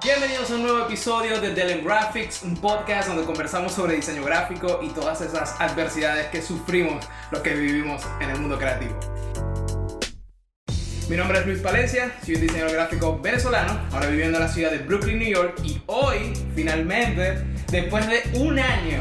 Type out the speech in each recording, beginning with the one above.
Bienvenidos a un nuevo episodio de Delen Graphics, un podcast donde conversamos sobre diseño gráfico y todas esas adversidades que sufrimos los que vivimos en el mundo creativo. Mi nombre es Luis Palencia, soy un diseñador gráfico venezolano, ahora viviendo en la ciudad de Brooklyn, New York, y hoy, finalmente, después de un año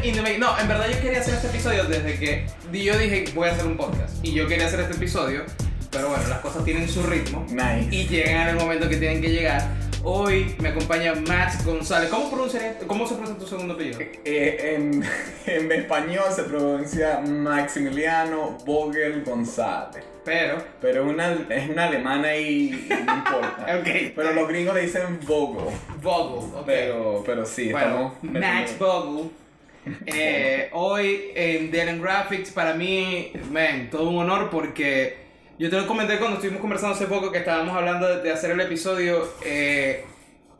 in the making. No, en verdad yo quería hacer este episodio desde que yo dije voy a hacer un podcast, y yo quería hacer este episodio, pero bueno, las cosas tienen su ritmo. Nice. Y llegan en el momento que tienen que llegar. Hoy me acompaña Max González. ¿Cómo se pronuncia tu segundo apellido? En español se pronuncia Maximiliano Vogel González. Pero Es una alemana y no importa. Ok. Pero los gringos le dicen Vogel. Vogel, ok. Pero sí, Bueno, estamos... Max Vogel. Hoy en Delen Graphics, para mí, todo un honor porque yo te lo comenté cuando estuvimos conversando hace poco que estábamos hablando de hacer el episodio.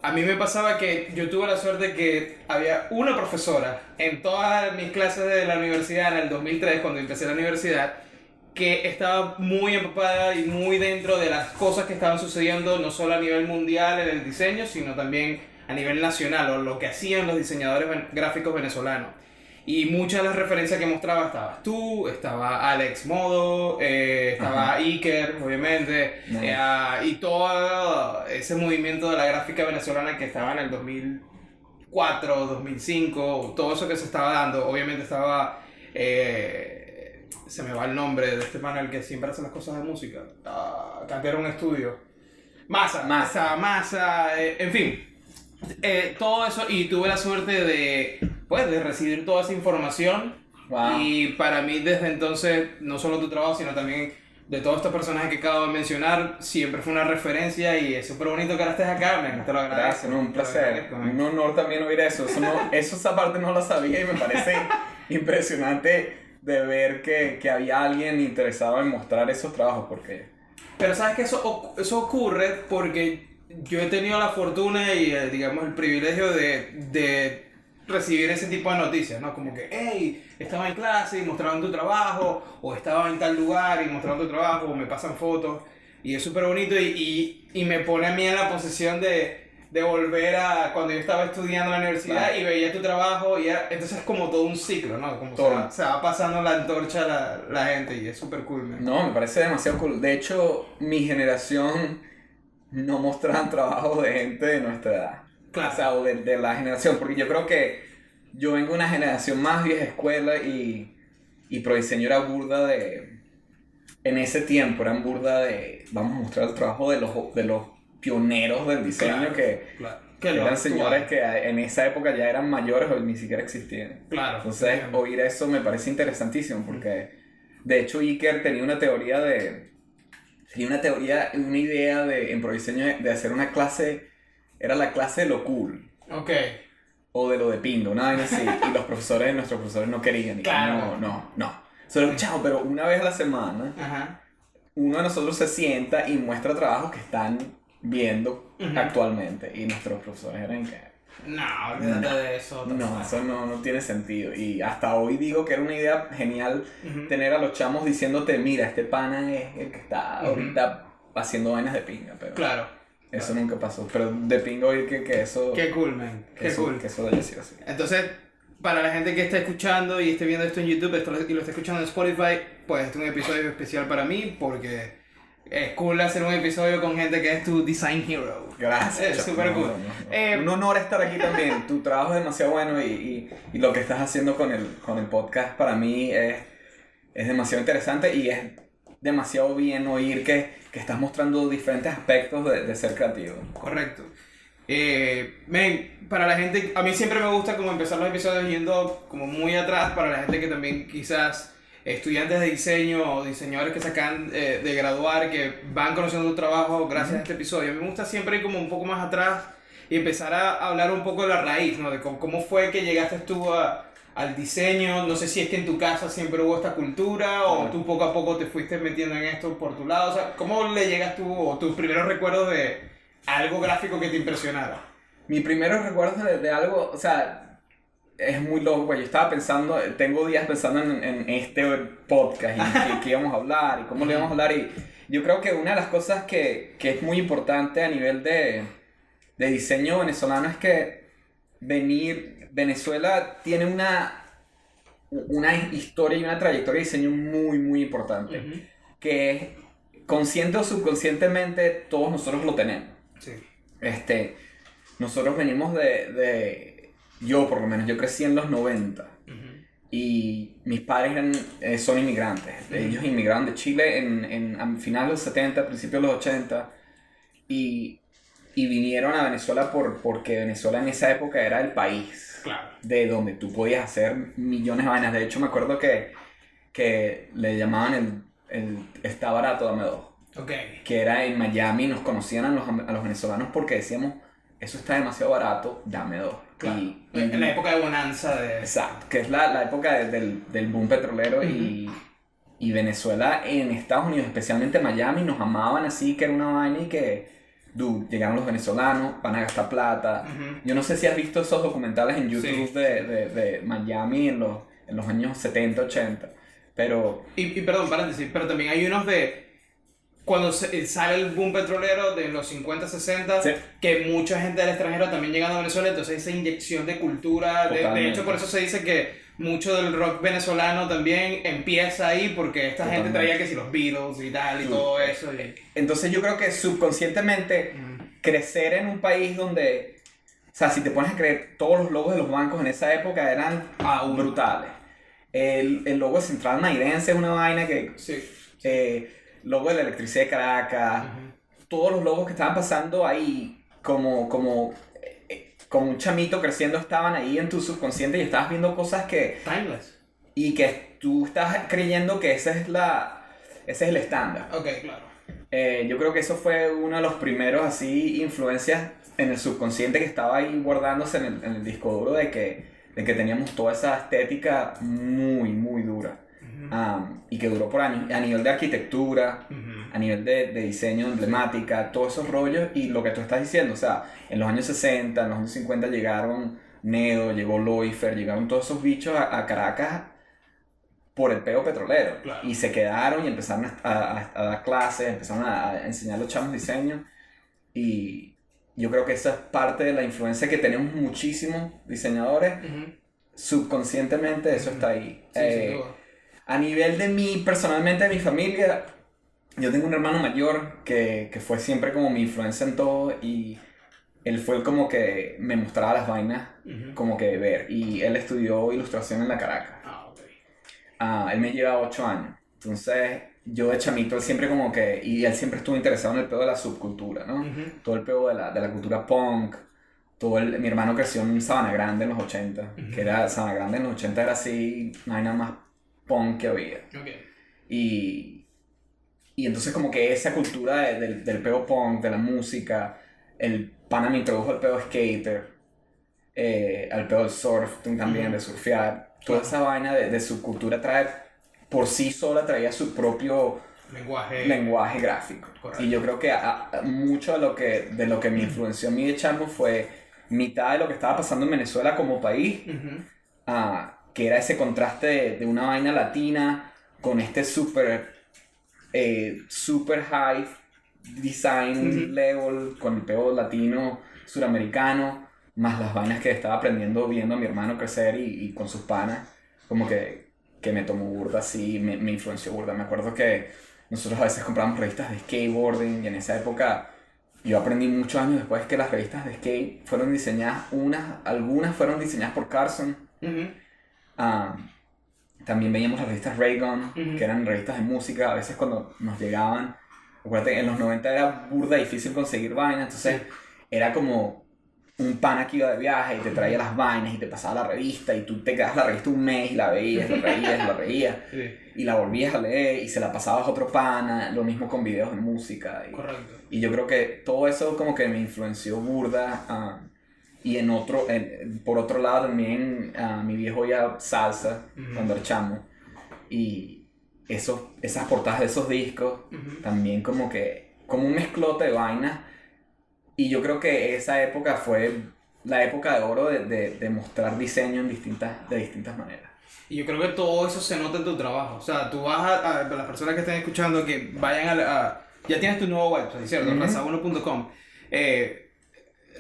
A mí me pasaba que yo tuve la suerte que había una profesora en todas mis clases de la universidad en el 2003, cuando empecé la universidad, que estaba muy empapada y muy dentro de las cosas que estaban sucediendo, no solo a nivel mundial en el diseño, sino también a nivel nacional, o lo que hacían los diseñadores gráficos venezolanos. Y muchas de las referencias que mostraba estabas tú, estaba Alex Modo, estaba Iker, obviamente, Nice. y todo ese movimiento de la gráfica venezolana que estaba en el 2004, 2005, todo eso que se estaba dando. Obviamente estaba, se me va el nombre de este panel que siempre hace las cosas de música, que era un estudio. Masa, en fin. Todo eso, y tuve la suerte de recibir toda esa información. Wow. Y para mí desde entonces, no solo tu trabajo, sino también de todos estos personajes que acabo de mencionar, siempre fue una referencia y es súper bonito que ahora estés acá, te lo agradezco. Gracias, no, un placer. Agradezco, Un honor también oír eso. Esa parte no la sabía y me parece impresionante de ver que había alguien interesado en mostrar esos trabajos porque... Pero sabes que eso ocurre porque yo he tenido la fortuna y digamos el privilegio de recibir ese tipo de noticias, ¿no? Como que, hey, estaba en clase y mostraban tu trabajo, o estaba en tal lugar y mostraban tu trabajo, o me pasan fotos, y es súper bonito y me pone a mí en la posición de volver a cuando yo estaba estudiando en la universidad. Claro. Y veía tu trabajo, y entonces es como todo un ciclo, ¿no? Como se va pasando la antorcha la gente, y es súper cool, man. No, me parece demasiado cool. De hecho, mi generación no mostraban trabajos de gente de nuestra edad. Claro. O sea, o de la generación. Porque yo creo que yo vengo de una generación más vieja escuela y Prodiseño era burda de... En ese tiempo eran burda de... Vamos a mostrar el trabajo de los pioneros del diseño. Claro. Que eran señores que en esa época ya eran mayores o ni siquiera existían. Claro. Entonces, oír eso me parece interesantísimo porque, de hecho, Iker tenía una idea en Prodiseño de hacer una clase, era la clase de lo cool. Ok. O de lo de pingo, una vaina así. Y nuestros profesores no querían. Y Claro. No. Solo, chao, pero una vez a la semana, Ajá. uno de nosotros se sienta y muestra trabajos que están viendo actualmente. Y nuestros profesores eran que... No, olvídate de eso. No, eso no tiene sentido. Y hasta hoy digo que era una idea genial tener a los chamos diciéndote, mira, este pana es el que está ahorita haciendo vainas de pinga. Pero Claro. eso nunca pasó. Pero de pinga oír que eso... Qué cool, man. Qué cool. Que eso haya sido así. Entonces, para la gente que está escuchando y esté viendo esto en YouTube y lo está escuchando en Spotify, pues este es un episodio especial para mí porque es cool hacer un episodio con gente que es tu design hero. Gracias. Es súper cool. Un honor estar aquí también. Tu trabajo es demasiado bueno y lo que estás haciendo con el podcast para mí es demasiado interesante y es demasiado bien oír que estás mostrando diferentes aspectos de ser creativo. Correcto. Para la gente, a mí siempre me gusta como empezar los episodios yendo como muy atrás para la gente que también quizás estudiantes de diseño o diseñadores que se acaban de graduar, que van conociendo tu trabajo gracias a este episodio. A mí me gusta siempre ir como un poco más atrás y empezar a hablar un poco de la raíz, ¿no? De cómo fue que llegaste tú al diseño. No sé si es que en tu casa siempre hubo esta cultura o tú poco a poco te fuiste metiendo en esto por tu lado. O sea, ¿cómo le llegas tú o tus primeros recuerdos de algo gráfico que te impresionara? Mis primeros recuerdos de algo, o sea... Es muy loco, güey. Yo estaba pensando, tengo días pensando en este podcast y qué íbamos a hablar y cómo le íbamos a hablar. Y yo creo que una de las cosas que es muy importante a nivel de de diseño venezolano es que Venezuela tiene una historia y una trayectoria de diseño muy, muy importante, Ujú. que es, consciente o subconscientemente, todos nosotros lo tenemos. Sí. Nosotros venimos yo por lo menos, yo crecí en los 90 Ujú. y mis padres son inmigrantes. Ellos inmigraron de Chile a finales de los 70, principios de los 80 y vinieron a Venezuela porque Venezuela en esa época era el país Claro. de donde tú podías hacer millones de vainas. De hecho, me acuerdo que le llamaban el está barato, dame dos. Ok. Que era en Miami, nos conocían a los venezolanos porque decíamos, eso está demasiado barato, dame dos. Claro. En la época de bonanza de... Exacto, que es la época del boom petrolero. Ujú. Y Venezuela en Estados Unidos, especialmente Miami, nos amaban así, que era una vaina y que, dude, llegaron los venezolanos, van a gastar plata. Ujú. Yo no sé si has visto esos documentales en YouTube Sí. de Miami en los años 70, 80, pero... Y perdón, paréntesis, pero también hay unos de cuando sale el boom petrolero de los 50, 60, Sí. que mucha gente del extranjero también llegando a Venezuela, entonces esa inyección de cultura, de Totalmente. hecho por eso se dice que mucho del rock venezolano también empieza ahí, porque esta gente Totalmente. traía que si los Beatles y tal y Sí. todo eso. Y... Entonces yo creo que subconscientemente crecer en un país donde, o sea, si te pones a creer, todos los logos de los bancos en esa época eran brutales. El logo central naidense es una vaina que... Sí. Logo de la electricidad de Caracas, todos los logos que estaban pasando ahí, como un chamito creciendo, estaban ahí en tu subconsciente y estabas viendo cosas Timeless. y que tú estás creyendo que ese es el estándar. Ok, claro. Yo creo que eso fue uno de los primeros así influencias en el subconsciente que estaba ahí guardándose en el disco duro de que teníamos toda esa estética muy, muy dura. Y que duró por años, a nivel de arquitectura, a nivel de diseño, emblemática, todos esos rollos. Y lo que tú estás diciendo, o sea, en los años 60, en los años 50 llegaron Nedo, llegó Loifer, llegaron todos esos bichos a Caracas por el peo petrolero. Claro. Y se quedaron y empezaron a dar clases, empezaron a enseñar a los chamos diseño. Y yo creo que esa es parte de la influencia que tenemos muchísimos diseñadores. Subconscientemente eso está ahí. Sí, sin duda. A nivel de mí, personalmente, de mi familia, yo tengo un hermano mayor que fue siempre como mi influencia en todo y él fue el como que me mostraba las vainas como que ver, y él estudió ilustración en la Caracas. Ok. Él me lleva 8 años, entonces yo de chamito, él siempre como que, y él siempre estuvo interesado en el pedo de la subcultura, ¿no? Todo el pedo de la cultura punk. Mi hermano creció en Sabana Grande en los 80, que era, Sabana Grande en los 80 era así, no hay nada más punk que había. Okay. Y entonces como que esa cultura del peo punk, de la música, el pana me introdujo al peo skater, al peo del surf también, de surfear. Toda esa vaina de su cultura por sí sola traía su propio lenguaje gráfico. Correcto. Y yo creo que mucho de lo que me influenció a mí de chamo fue mitad de lo que estaba pasando en Venezuela como país, que era ese contraste de una vaina latina con este super high design level, con el peo latino suramericano, más las vainas que estaba aprendiendo viendo a mi hermano crecer y con sus panas, como que me tomó burda así, me influenció burda. Me acuerdo que nosotros a veces comprábamos revistas de skateboarding y en esa época yo aprendí muchos años después que las revistas de skate fueron diseñadas, algunas fueron diseñadas por Carson. También veíamos las revistas Raygun, que eran revistas de música. A veces cuando nos llegaban, acuérdate, en los 90 era burda difícil conseguir vainas, entonces era como un pana que iba de viaje y te traía las vainas y te pasaba la revista y tú te quedabas la revista un mes y la veías, la reías y la volvías a leer y se la pasabas a otro pana, lo mismo con videos de música. Correcto. Y yo creo que todo eso como que me influenció burda. Y por otro lado también mi viejo oía salsa cuando era chamo. Y esas portadas de esos discos también como un mezclote de vainas. Y yo creo que esa época fue la época de oro de mostrar diseño de distintas maneras. Y yo creo que todo eso se nota en tu trabajo. O sea, tú vas a las personas que estén escuchando que vayan ya tienes tu nuevo website, ¿cierto? Raza1.com.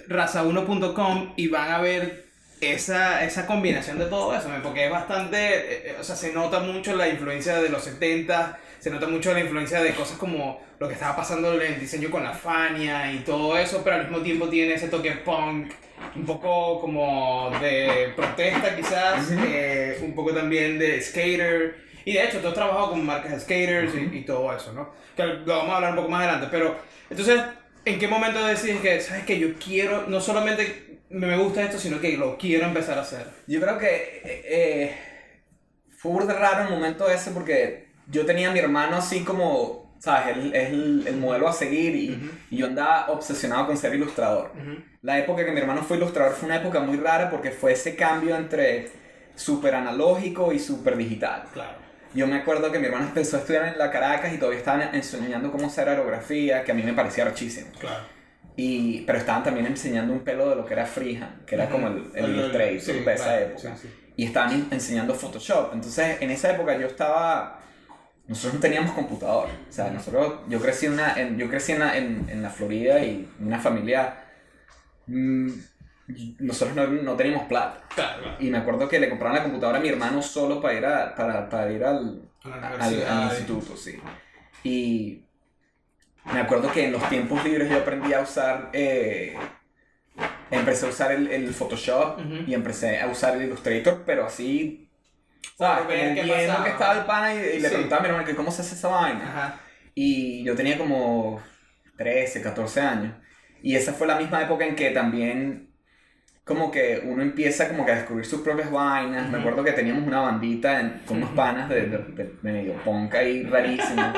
raza1.com y van a ver esa combinación de todo eso, porque es bastante, o sea, se nota mucho la influencia de los 70, se nota mucho la influencia de cosas como lo que estaba pasando en el diseño con la Fania y todo eso, pero al mismo tiempo tiene ese toque punk, un poco como de protesta quizás, un poco también de skater, y de hecho tú has trabajado con marcas de skaters y todo eso, ¿no? Que lo vamos a hablar un poco más adelante, pero entonces, ¿en qué momento decides que, sabes que yo quiero, no solamente me gusta esto, sino que lo quiero empezar a hacer? Yo creo que fue burda raro el momento ese porque yo tenía a mi hermano así como, ¿sabes? Él es el modelo a seguir y yo andaba obsesionado con ser ilustrador. La época que mi hermano fue ilustrador fue una época muy rara porque fue ese cambio entre súper analógico y súper digital. Claro. Yo me acuerdo que mi hermano empezó a estudiar en la Caracas y todavía estaban enseñando cómo hacer aerografía, que a mí me parecía rechísimo. Claro. Pero estaban también enseñando un pelo de lo que era freehand, que era como el Illustrator sí, de esa claro, época. sí. Y estaban enseñando Photoshop. Entonces, en esa época nosotros no teníamos computador. O sea, yo crecí en la Florida y en una familia. Nosotros no teníamos plata. Claro. Y me acuerdo que le compraron la computadora a mi hermano solo para ir al instituto, sí. Y me acuerdo que en los tiempos libres yo aprendí a usar, empecé a usar el Photoshop y empecé a usar el Illustrator, pero así, ¿sabes? Como viendo que estaba el pana y le preguntaba a mi hermano que cómo se hace esa vaina. Ajá. Y yo tenía como 13, 14 años. Y esa fue la misma época en que también como que uno empieza como que a descubrir sus propias vainas. Me acuerdo que teníamos una bandita con unos panas de medio punk ahí rarísimo.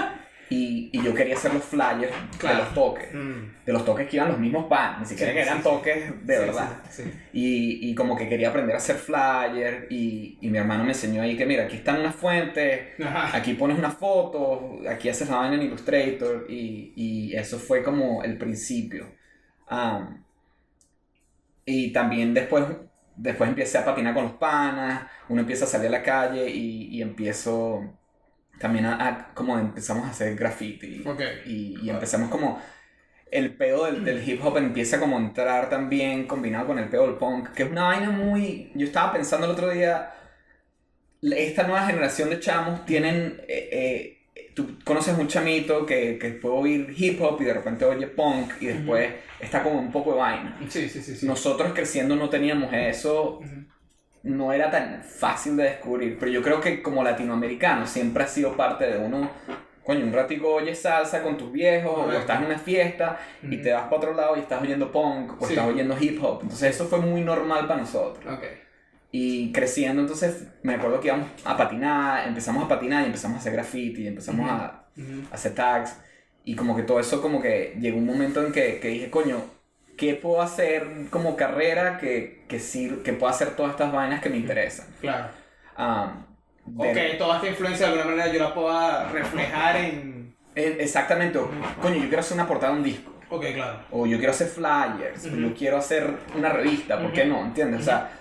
Y yo quería hacer los flyers de los toques. De los toques que iban los mismos panas, ni siquiera que eran toques de verdad. Sí. Y como que quería aprender a hacer flyers. Y mi hermano me enseñó ahí que mira, aquí están unas fuentes, aquí pones una foto, aquí haces la vaina en Illustrator. Y eso fue como el principio. Y también después empecé a patinar con los panas, uno empieza a salir a la calle y empiezo también como empezamos a hacer graffiti. Y empezamos como el peo del hip hop empieza como a entrar también combinado con el peo del punk, que es una vaina muy... Yo estaba pensando el otro día, esta nueva generación de chamos tienen... tú conoces un chamito que puede oír hip hop y de repente oye punk y después está como un poco de vaina. Sí. Nosotros creciendo no teníamos eso, no era tan fácil de descubrir, pero yo creo que como latinoamericano siempre ha sido parte de uno, coño, un ratico oyes salsa con tus viejos o estás en una fiesta y te vas para otro lado y estás oyendo punk o estás oyendo hip hop, entonces eso fue muy normal para nosotros. Y creciendo, entonces me acuerdo que íbamos a patinar, empezamos a patinar y empezamos a hacer graffiti, y empezamos a hacer tags. Y como que todo eso, como que llegó un momento en que dije, coño, ¿qué puedo hacer como carrera que pueda hacer todas estas vainas que me interesan? Claro. Toda esta influencia de alguna manera yo la pueda reflejar en... Exactamente. Coño, yo quiero hacer una portada de un disco. Claro. O yo quiero hacer flyers, o yo quiero hacer una revista, ¿por qué no? ¿Entiendes? O sea,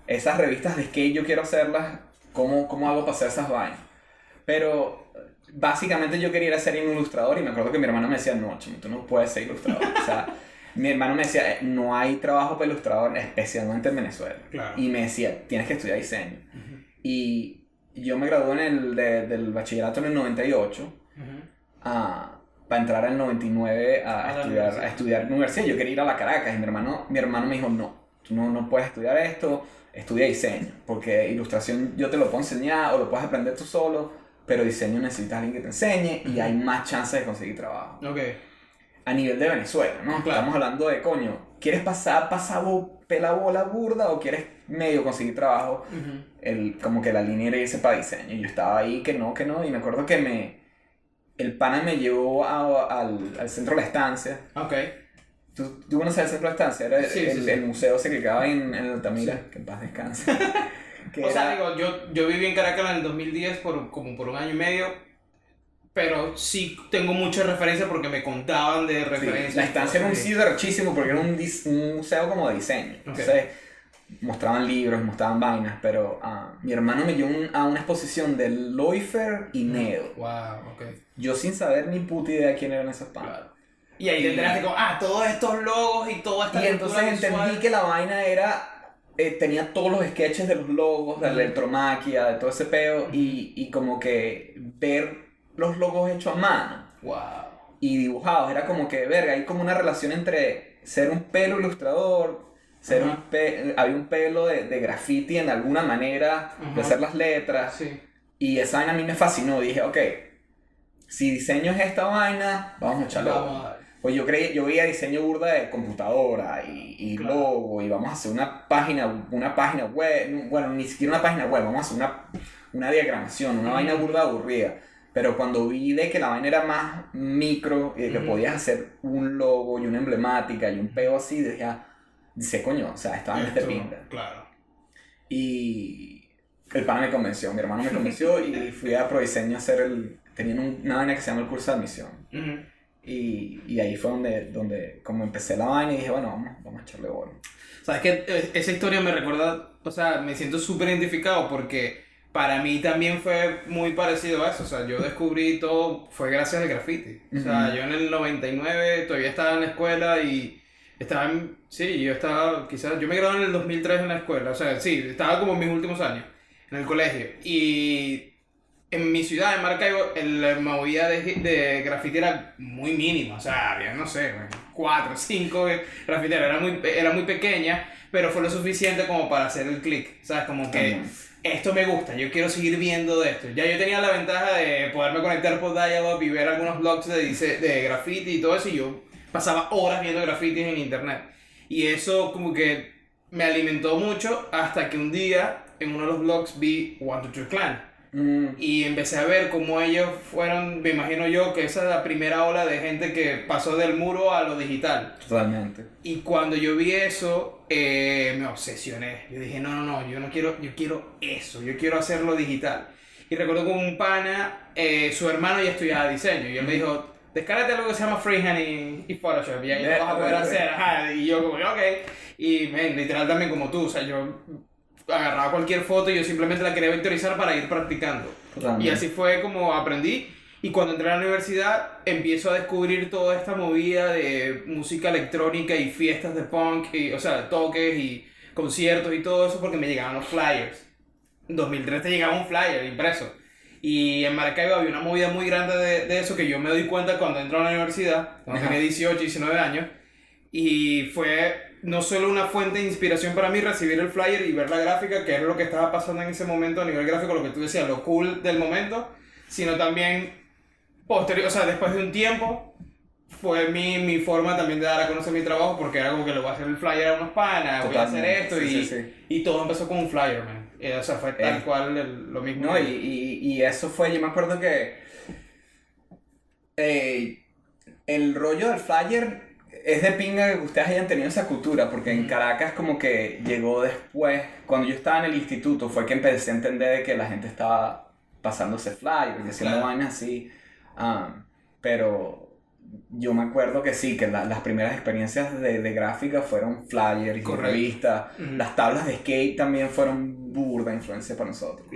esas revistas de skate yo quiero hacerlas, ¿cómo hago para hacer esas vainas? Pero básicamente yo quería ir a ser un ilustrador y me acuerdo que mi hermano me decía, no, chamo, tú no puedes ser ilustrador. O sea, mi hermano me decía, no hay trabajo para ilustrador, especialmente en Venezuela. Claro. Y me decía, tienes que estudiar diseño. Y yo me gradué del bachillerato en el 98 para entrar en el 99 a estudiar en la universidad. Yo quería ir a la Caracas y mi hermano me dijo, no, tú no puedes estudiar esto, estudia diseño, porque ilustración yo te lo puedo enseñar o lo puedes aprender tú solo, pero diseño necesitas a alguien que te enseñe y hay más chances de conseguir trabajo. A nivel de Venezuela, ¿no? Claro. Estamos hablando de, coño, ¿quieres pasar pela bola burda o quieres medio conseguir trabajo? Como que la línea era irse para diseño. Y yo estaba ahí que no, y me acuerdo que el pana me llevó al centro de la estancia. ¿Tú conoces el centro de la estancia? Era el museo ese que quedaba en Altamira, que en paz descanse. Digo, yo viví en Caracas en el 2010 como por un año y medio, pero sí tengo muchas referencias porque me contaban de referencias. La estancia era un sitio rechísimo porque era un museo como de diseño. Entonces mostraban libros, mostraban vainas, pero mi hermano me llevó a una exposición de Loifer y Nedo. Wow, Yo sin saber ni puta idea de quién eran esos panas. Claro. Y ahí te enteraste como, todos estos logos y toda esta Y entonces entendí que la vaina era, tenía todos los sketches de los logos, de la electromaquia, de todo ese peo, y como que ver los logos hechos a mano. Wow. Y dibujados, era como que, verga, hay como una relación entre ser un pelo ilustrador, había un pelo de graffiti en alguna manera, de hacer las letras, Sí. y esa vaina a mí me fascinó, dije, ok, si diseño es esta vaina, vamos a echarlo. Vamos a ver. Pues yo veía diseño burda de computadora y Claro. logo, y vamos a hacer una página web, bueno, ni siquiera una página web, vamos a hacer una diagramación, una vaina burda aburrida. Pero cuando vi de que la vaina era más micro y de que podías hacer un logo y una emblemática y un peo así, dice, coño, o sea, esta vaina es de pinta. Claro. Y el pana me convenció, mi hermano me convenció y fui a Prodiseño a hacer tenían una vaina que se llama el curso de admisión. Y ahí fue donde como empecé la vaina y dije, bueno, vamos a echarle bola. Sabes que esa historia me recuerda, o sea, me siento súper identificado porque para mí también fue muy parecido a eso. O sea, yo descubrí todo, fue gracias al graffiti. O sea, yo en el 99 todavía estaba en la escuela y estaba yo me gradué en el 2003 en la escuela. O sea, sí, estaba como en mis últimos años en el colegio. Y en mi ciudad, en Maracaibo, la movida de graffiti era muy mínima. O sea, había, no sé, 4, 5 grafiteros. Era muy pequeña, pero fue lo suficiente como para hacer el click. ¿Sabes? Como que esto me gusta, yo quiero seguir viendo de esto. Ya yo tenía la ventaja de poderme conectar por Dialog y ver algunos blogs de graffiti y todo eso. Y yo pasaba horas viendo grafitis en internet. Y eso como que me alimentó mucho hasta que un día en uno de los blogs vi 123 Clan. Y empecé a ver cómo ellos fueron, me imagino yo, que esa es la primera ola de gente que pasó del muro a lo digital. Totalmente. Y cuando yo vi eso, me obsesioné. Yo dije, no, yo quiero eso, yo quiero hacerlo digital. Y recuerdo con un pana, su hermano ya estudiaba diseño, y él me dijo, descárgate algo que se llama Freehand y Photoshop, y ahí lo vas a poder hacer. Ajá. Y yo como, ok. Y literal también como tú, o sea, yo agarraba cualquier foto y yo simplemente la quería vectorizar para ir practicando. Totalmente. Y así fue como aprendí. Y cuando entré a la universidad empiezo a descubrir toda esta movida de música electrónica y fiestas de punk, o sea, toques y conciertos y todo eso porque me llegaban los flyers. En 2003 te llegaba un flyer impreso. Y en Maracaibo había una movida muy grande de eso que yo me doy cuenta cuando entro a la universidad, cuando tenía 18, 19 años. Y fue no solo una fuente de inspiración para mí recibir el flyer y ver la gráfica, que es lo que estaba pasando en ese momento a nivel gráfico, lo que tú decías, lo cool del momento, sino también posterior, o sea, después de un tiempo, fue mi forma también de dar a conocer mi trabajo, porque era como que le voy a hacer el flyer a unos panas, voy a hacer esto, y todo empezó con un flyer, man. O sea, fue tal cual lo mismo. No, y eso fue, yo me acuerdo que el rollo del flyer es de pinga que ustedes hayan tenido esa cultura, porque en Caracas como que llegó después, cuando yo estaba en el instituto, fue que empecé a entender de que la gente estaba pasándose flyer y haciendo vainas así, pero yo me acuerdo que sí, que las primeras experiencias de gráfica fueron flyers y revistas, las tablas de skate también fueron burda influencia para nosotros.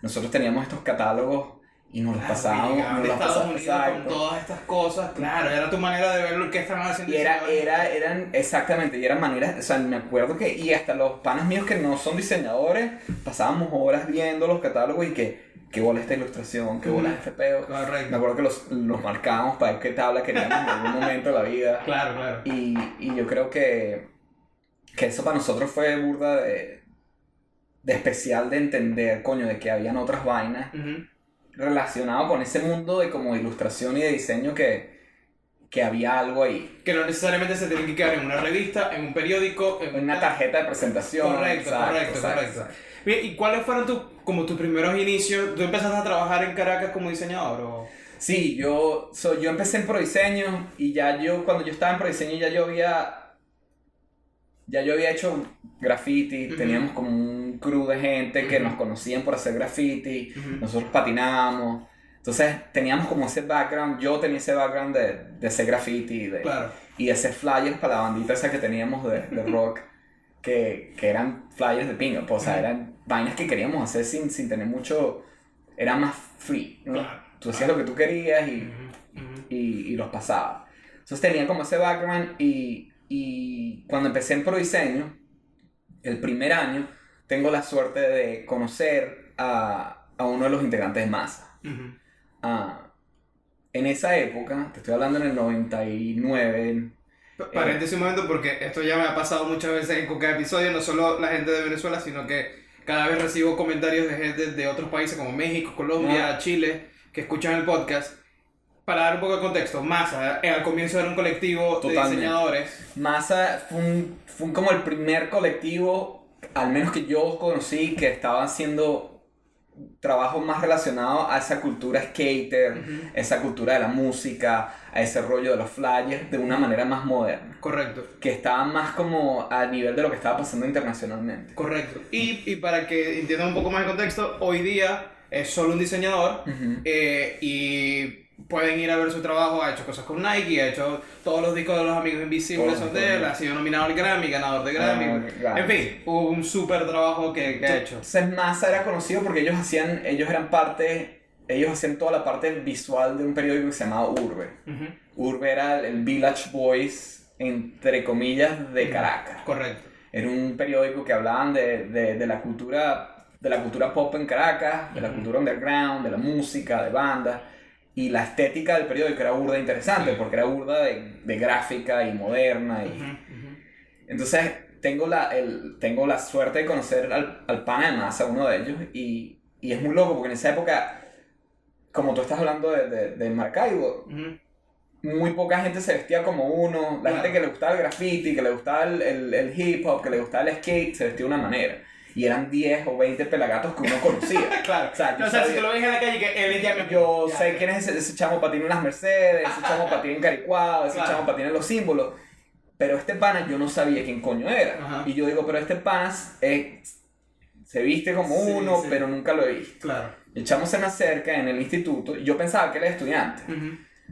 Nosotros teníamos estos catálogos y nos los pasábamos de Estados Unidos con todas estas cosas, claro, era tu manera de ver lo que estaban haciendo. Y eran exactamente, y eran maneras, o sea, me acuerdo que, y hasta los panas míos que no son diseñadores, pasábamos horas viendo los catálogos y qué bola esta ilustración, qué bola este peo. Correcto. Me acuerdo que los marcábamos para ver qué tabla queríamos en algún momento de la vida. Claro. Y yo creo que eso para nosotros fue burda de especial de entender, coño, de que habían otras vainas relacionado con ese mundo de como ilustración y de diseño que había algo ahí. Que no necesariamente se tienen que quedar en una revista, en un periódico, en una tarjeta de presentación. Correcto. ¿Y cuáles fueron tus primeros inicios? ¿Tú empezaste a trabajar en Caracas como diseñador o...? Sí, yo empecé en Prodiseño y cuando yo estaba en Prodiseño ya yo había hecho graffiti, teníamos como un crew de gente que nos conocían por hacer graffiti, nosotros patinábamos, entonces teníamos como ese background, yo tenía ese background de hacer graffiti y de hacer flyers para la bandita esa que teníamos de rock, que eran flyers de pinga, pues, o sea, eran vainas que queríamos hacer sin tener mucho, era más free, ¿no? Tú hacías lo que tú querías y los pasabas. Entonces tenía como ese background y cuando empecé en Prodiseño, el primer año, tengo la suerte de conocer a uno de los integrantes de Masa. En esa época, te estoy hablando en el 99. Paréntesis un momento, porque esto ya me ha pasado muchas veces con cada episodio, no solo la gente de Venezuela, sino que cada vez recibo comentarios de gente de otros países como México, Colombia, Chile, que escuchan el podcast. Para dar un poco de contexto, Masa al comienzo era un colectivo de diseñadores. Masa fue como el primer colectivo, al menos que yo conocí, que estaba haciendo trabajo más relacionado a esa cultura skater, esa cultura de la música, a ese rollo de los flyers, de una manera más moderna. Correcto. Que estaba más como a nivel de lo que estaba pasando internacionalmente. Correcto. Y para que entiendan un poco más el contexto, hoy día es solo un diseñador y pueden ir a ver su trabajo. Ha hecho cosas con Nike, ha hecho todos los discos de los Amigos Invisibles son de él, ha sido nominado al Grammy, ganador de Grammy. En fin, un súper trabajo que ha hecho. Entonces Masa era conocido porque ellos hacían toda la parte visual de un periódico que se llamaba Urbe. Urbe era el Village Voice, entre comillas, de Caracas. Correcto. Era un periódico que hablaban de la cultura pop en Caracas, de la cultura underground, de la música, de bandas. Y la estética del periódico era burda interesante, porque era burda de gráfica y moderna. Entonces tengo la suerte de conocer al pana de Masa, uno de ellos, y es muy loco porque en esa época, como tú estás hablando de Maracaibo, muy poca gente se vestía como uno. La gente que le gustaba el graffiti, que le gustaba el hip hop, que le gustaba el skate, se vestía de una manera. Y eran 10 o 20 pelagatos que uno conocía. Claro. O sea, si tú lo ves en la calle, que él ya me... Yo sé quién es ese chamo patina en las Mercedes, ese chamo patina en Caricuado, ese chamo patina en los símbolos. Pero este pana yo no sabía quién coño era. Y yo digo, pero este pana se viste como uno, pero nunca lo he visto. Claro. El chamo se me acerca en el instituto, y yo pensaba que él era estudiante.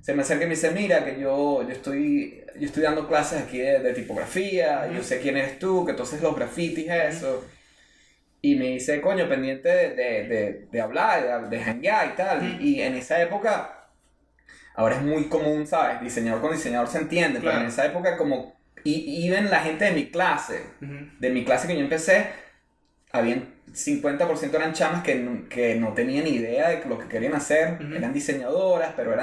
Se me acerca y me dice, mira, que yo estoy dando clases aquí de tipografía, yo sé quién eres tú, que entonces los grafitis, eso. Y me dice, coño, pendiente de hablar, de hanguear y tal. Y en esa época, ahora es muy común, ¿sabes? Diseñador con diseñador se entiende, pero en esa época como... Y ven la gente de mi clase que yo empecé, habían 50% eran chamas que no tenían idea de lo que querían hacer, eran diseñadoras, pero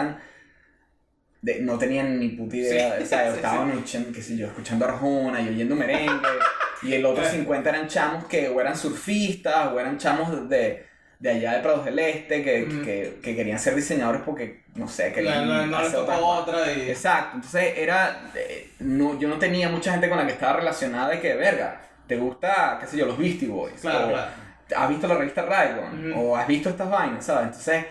no tenían ni puta idea, o sea, estaban escuchando Arjona y oyendo merengue. Y el otro 50 eran chamos que o eran surfistas o eran chamos de allá de Prados del Este que querían ser diseñadores porque, no sé, querían no les tocó otra. Exacto, entonces yo no tenía mucha gente con la que estaba relacionada de que, verga, ¿te gusta, qué sé yo, los Beastie Boys? Claro. ¿Has visto la revista Raygon? O ¿has visto estas vainas? ¿Sabes? Entonces,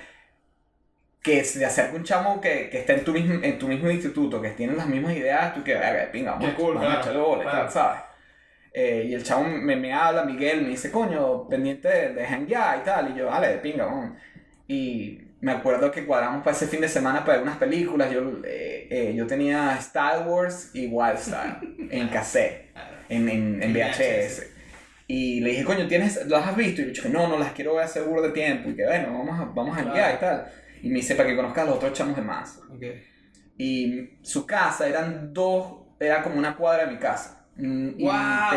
que se acerque un chamo que está en tu mismo instituto, que tienen las mismas ideas, tú que, verga, de pinga, vamos a echarle bola, ¿sabes? Y el chavo me habla, Miguel, me dice, coño, pendiente de hanguear y tal. Y yo, vale, de pinga, vamos. Y me acuerdo que cuadramos para ese fin de semana para ver unas películas. Yo tenía Star Wars y Wild Style en cassette, en VHS. Y le dije, coño, ¿las has visto? Y yo dije, no las quiero ver hace burro de tiempo. Y que, bueno, vamos a hanguear y tal. Y me dice, para que conozcas a los otros chamos de Masa. Y su casa era como una cuadra de mi casa. Nunca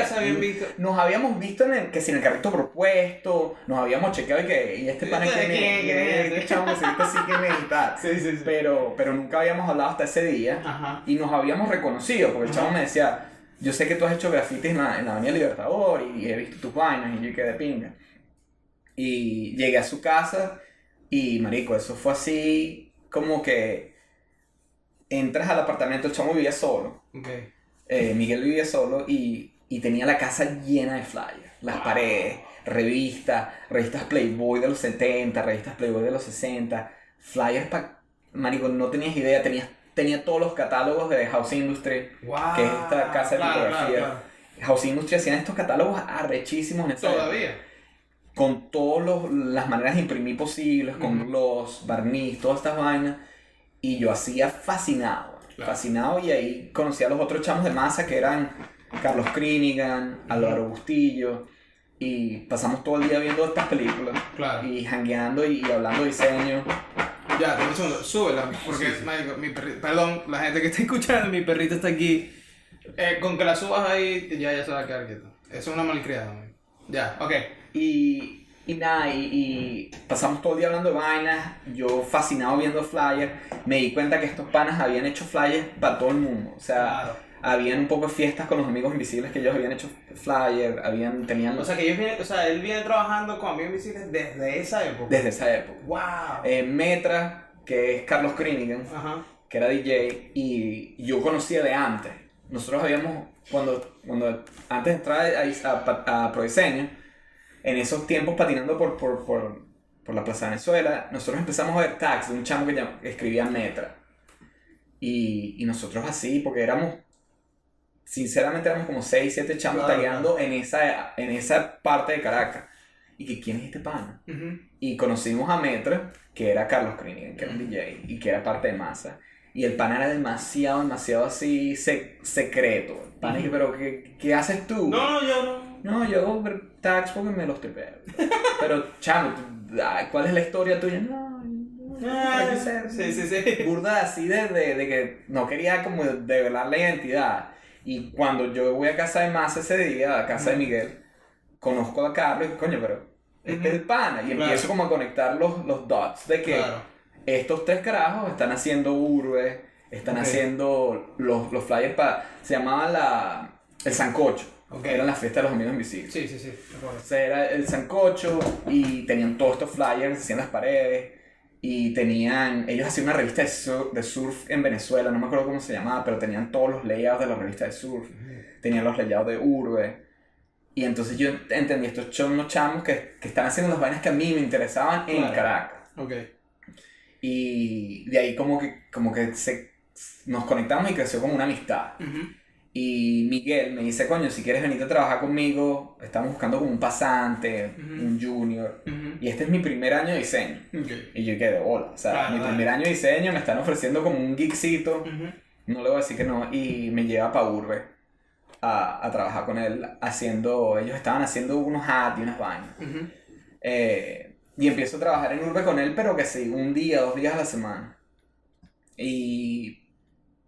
se habían visto. Nos habíamos visto en el carrito propuesto, nos habíamos chequeado y este pana que chavo se viste así que necesita. Sí. Pero nunca habíamos hablado hasta ese día. Y nos habíamos reconocido porque el chavo me decía, yo sé que tú has hecho grafitis en la Avenida Libertador y he visto tus vainas y yo quedé de pinga. Y llegué a su casa y marico, eso fue así como que entras al apartamento, el chavo vivía solo. Miguel vivía solo y tenía la casa llena de flyers, las paredes, revistas Playboy de los 70, revistas Playboy de los 60, flyers marico, no tenías idea, tenía todos los catálogos de House Industry, que es esta casa de tipografía. Claro. House Industry hacían estos catálogos arrechísimos en esa todavía época, con todas las maneras de imprimir posibles, con gloss, barniz, todas estas vainas, y yo hacía fascinado, y ahí conocí a los otros chamos de Masa que eran Carlos Crinigan, Álvaro Bustillo, y pasamos todo el día viendo estas películas y jangueando y hablando de diseño. Ya, dame un segundo, súbela, porque, Sí, sí. marico, perdón, la gente que está escuchando, mi perrito está aquí. Con que la subas ahí, ya se va a quedar quieto. Eso es una malcriada, man. Ya, ok. Y nada, y pasamos todo el día hablando de vainas, yo fascinado viendo flyers, me di cuenta que estos panas habían hecho flyers para todo el mundo, o sea, Claro. habían un poco de fiestas con los amigos invisibles que ellos habían hecho flyers, tenían O sea, que ellos vienen, o sea, él viene trabajando con Amigos Invisibles desde esa época. desde esa época. ¡Wow! Metra, que es Carlos Krinigan, Ajá. que era DJ, y yo conocía de antes. Nosotros habíamos, cuando antes de entrar a Prodiseño, en esos tiempos patinando por la Plaza Venezuela, nosotros empezamos a ver tags de un chamo que escribía Metra. Y nosotros así, porque sinceramente éramos como 6, 7 chamos Claro, tagueando en esa parte de Caracas. Y que, ¿quién es este pana? Y conocimos a Metra, que era Carlos Krinigan, que era un DJ, y que era parte de Masa. Y el pana era demasiado así secreto. El pana dije, pero ¿qué haces tú? No, yo no. No, yo hago tags porque me los tripeo. Pero, chamo, ¿cuál es la historia tuya? No, hay que ser. Sí. Burda así de que no quería como develar la identidad. Y cuando yo voy a casa de Masa ese día, a casa de Miguel, conozco a Carlos y coño, pero este es el pana. Y empiezo como a conectar los dots de que estos tres carajos están haciendo urbe, están haciendo los flyers se llamaba el sancocho. Eran las fiestas de los amigos invisibles. Sí. O sea, era el sancocho y tenían todos estos flyers, hacían las paredes y ellos hacían una revista de surf en Venezuela, no me acuerdo cómo se llamaba, pero tenían todos los layouts de la revista de surf, tenían los layouts de urbe. Y entonces yo entendí, estos son unos chamos que están haciendo las vainas que a mí me interesaban en Caracas. Y de ahí como que nos conectamos y creció como una amistad. Y Miguel me dice, coño, si quieres venir a trabajar conmigo, estamos buscando como un pasante, un junior. Y este es mi primer año de diseño. Y yo quedé de bola. O sea, mi primer año de diseño me están ofreciendo como un gigcito. No le voy a decir que no. Y me lleva para Urbe a trabajar con él ellos estaban haciendo unos hats y unas vainas. Y empiezo a trabajar en Urbe con él, pero que sí, 1 día, 2 días a la semana. Y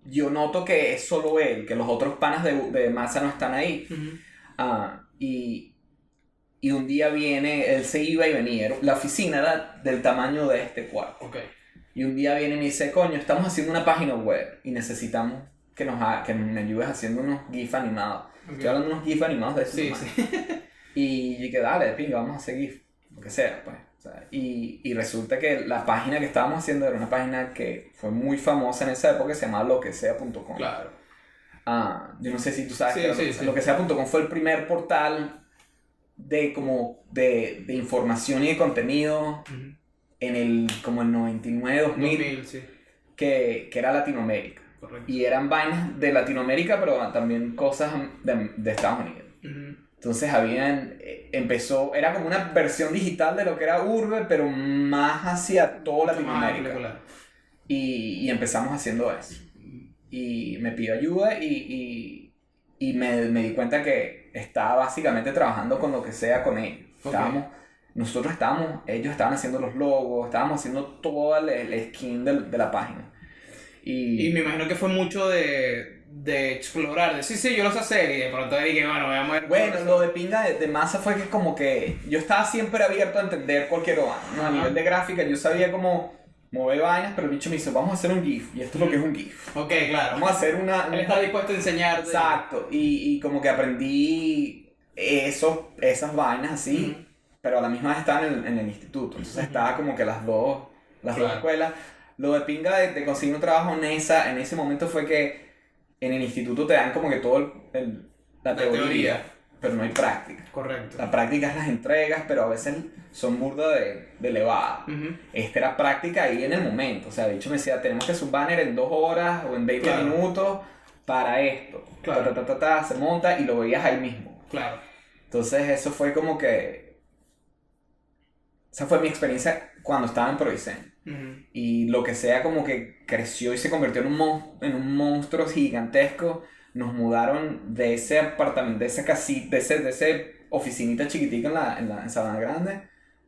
yo noto que es solo él, que los otros panas de Masa no están ahí. Y un día viene, él se iba y venía. La oficina era del tamaño de este cuarto. Y un día viene y me dice, coño, estamos haciendo una página web y necesitamos que me ayudes haciendo unos GIF animados. Estoy hablando de unos GIF animados de eso. Sí. Y yo dije, dale, pinga, vamos a hacer GIF, lo que sea, pues. O sea, y resulta que la página que estábamos haciendo era una página que fue muy famosa en esa época, que se llamaba loquesea.com. Claro. Yo no sé si tú sabes que loquesea.com fue el primer portal de información y de contenido en el 99, 2000 sí. que era Latinoamérica. Correcto. Y eran vainas de Latinoamérica, pero también cosas de Estados Unidos. Entonces era como una versión digital de lo que era Urbe, pero más hacia toda Latinoamérica. Y empezamos haciendo eso. Y me pidió ayuda y me di cuenta que estaba básicamente trabajando con lo que sea con ellos. Ellos estaban haciendo los logos, estábamos haciendo todo el skin de la página. Y me imagino que fue mucho de explorar, sí, yo lo sé hacer, y de pronto dije, bueno, voy a mover. Bueno, lo de pinga de Masa fue que como que yo estaba siempre abierto a entender cualquier vaina, ¿no? A nivel de gráfica yo sabía cómo mover vainas, pero el bicho me dice, vamos a hacer un GIF, y esto es lo que es un GIF. Ok, claro. Vamos a hacer Él está dispuesto a enseñarte. Exacto, y como que aprendí esas vainas así, pero a la misma vez estaba en el instituto, entonces estaba como que las dos escuelas. Lo de pinga de conseguir un trabajo en ese momento fue que en el instituto te dan como que todo la teoría, pero no hay práctica. Correcto. La práctica es las entregas, pero a veces son burda de elevada. Esta era práctica ahí en el momento. O sea, de hecho me decía, tenemos que hacer un banner en 2 horas o en 20 minutos para esto. Claro. Se monta y lo veías ahí mismo. Claro. Entonces eso fue como que... Esa fue mi experiencia cuando estaba en Prodiseño. Y lo que sea como que creció y se convirtió en un monstruo gigantesco. Nos mudaron de ese apartamento, de esa casita, de ese oficinita chiquitica en Sabana Grande,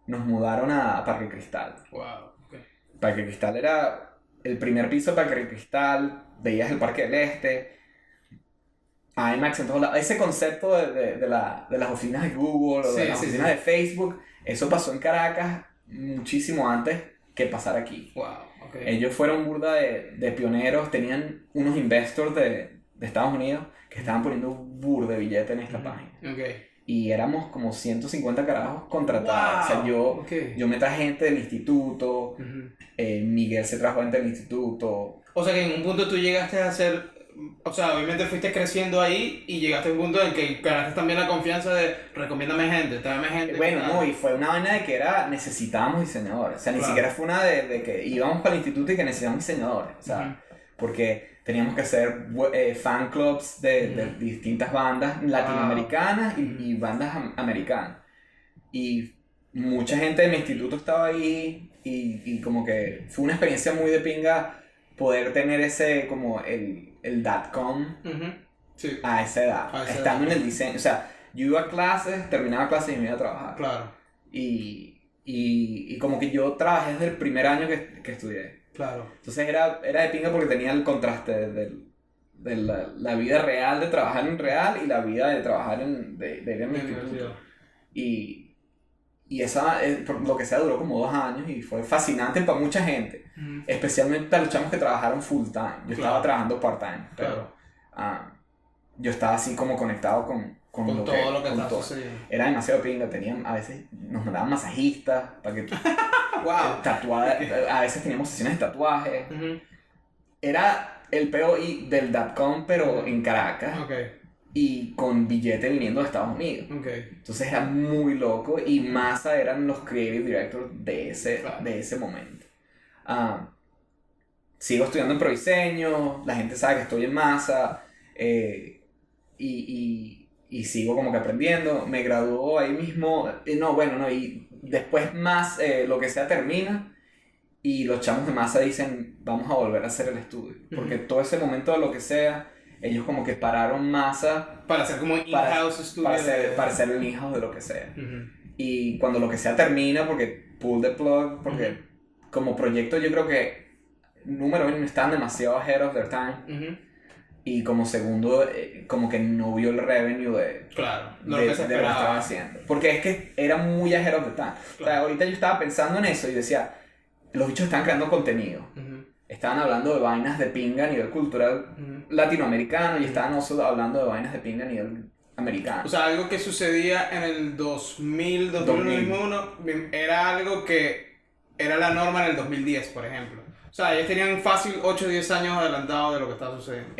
nos mudaron a Parque Cristal. Wow, okay. Parque Cristal era el primer piso de Parque Cristal, veías el Parque del Este, IMAX en todos lados. Ese concepto de las oficinas de Google o de las oficinas de Facebook, eso pasó en Caracas muchísimo antes que pasar aquí. Wow, okay. Ellos fueron burda de pioneros, tenían unos investors de Estados Unidos que estaban poniendo burda de billete en esta página. Okay. Y éramos como 150 carajos contratados. Wow. O sea, yo me traje gente del instituto, Miguel se trajo gente del instituto. O sea que en un punto tú llegaste a hacer, o sea, obviamente fuiste creciendo ahí y llegaste a un punto en que ganaste también la confianza de recomiéndame gente, tráeme gente. Bueno, no, y fue una vaina de que necesitábamos diseñadores. O sea, ni siquiera fue una de que íbamos para el instituto y que necesitábamos diseñadores. O sea, porque teníamos que hacer fan clubs de distintas bandas latinoamericanas y bandas americanas. Y mucha gente de mi instituto estaba ahí y como que fue una experiencia muy de pinga poder tener ese, como el .com sí. a esa edad, estando en el diseño. O sea, yo iba a clases, terminaba clases y me iba a trabajar. Claro. Y como que yo trabajé desde el primer año que estudié. Claro. Entonces era de pinga porque tenía el contraste de la vida real de trabajar en real y la vida de trabajar de ir en mi instituto. Y esa, por lo que sea, duró como 2 años y fue fascinante para mucha gente. Especialmente para los chamos que trabajaron full time. Yo estaba trabajando part time, pero yo estaba así como conectado con todo lo que estaba sucediendo. Era demasiado pinga. A veces nos mandaban masajistas para que wow. a veces teníamos sesiones de tatuajes. Era el POI del .com pero en Caracas. Okay. Y con billete viniendo de Estados Unidos. Okay. Entonces era muy loco y Masa eran los creative directors de ese momento. Sigo estudiando en Prodiseño, la gente sabe que estoy en Masa y sigo como que aprendiendo. Me graduó ahí mismo, y después más lo que sea termina y los chamos de Masa dicen vamos a volver a hacer el estudio. Porque todo ese momento de lo que sea, ellos como que pararon Masa para hacer como in-house estudio para hacer el in-house de lo que sea. Y cuando lo que sea termina, porque pull the plug, porque como proyecto yo creo que número uno están demasiado ahead of their time. Y como segundo, como que no vio el revenue de lo que estaban haciendo. Porque es que era muy ahead of the time. O sea, ahorita yo estaba pensando en eso y decía, los bichos están creando contenido. Estaban hablando de vainas de pinga a nivel cultural latinoamericano y estaban also hablando de vainas de pinga a nivel americano. O sea, algo que sucedía en el 2000, 2001 era algo que era la norma en el 2010, por ejemplo. O sea, ellos tenían fácil 8 o 10 años adelantados de lo que estaba sucediendo.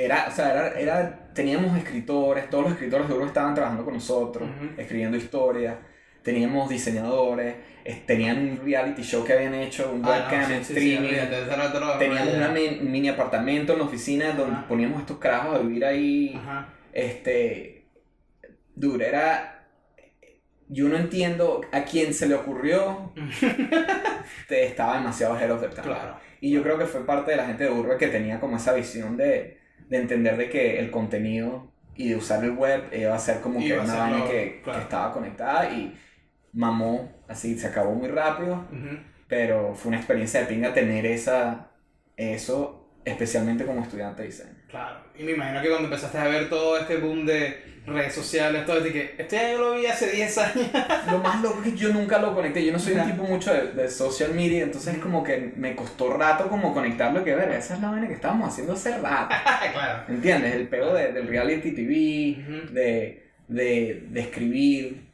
Teníamos escritores, todos los escritores de Europa estaban trabajando con nosotros, escribiendo historias. Teníamos diseñadores, tenían un reality show que habían hecho, un webcam en streaming. Teníamos un mini apartamento en la oficina donde poníamos estos carajos a vivir ahí. Yo no entiendo a quién se le ocurrió. Estaba demasiado ahead of the time. Claro. Y yo creo que fue parte de la gente de Urbe que tenía como esa visión de entender de que el contenido y de usar el web iba a ser como que una vaina que estaba conectada y mamó, así se acabó muy rápido, pero fue una experiencia de pinga tener eso, especialmente como estudiante de diseño. Claro, y me imagino que cuando empezaste a ver todo este boom de redes sociales, todo de que yo lo vi hace 10 años. Lo más loco es que yo nunca lo conecté, yo no soy un tipo mucho de social media, entonces como que me costó rato como conectarlo, que ver, esa es la vaina que estábamos haciendo hace rato. Claro. ¿Entiendes? El pego del reality TV, de escribir.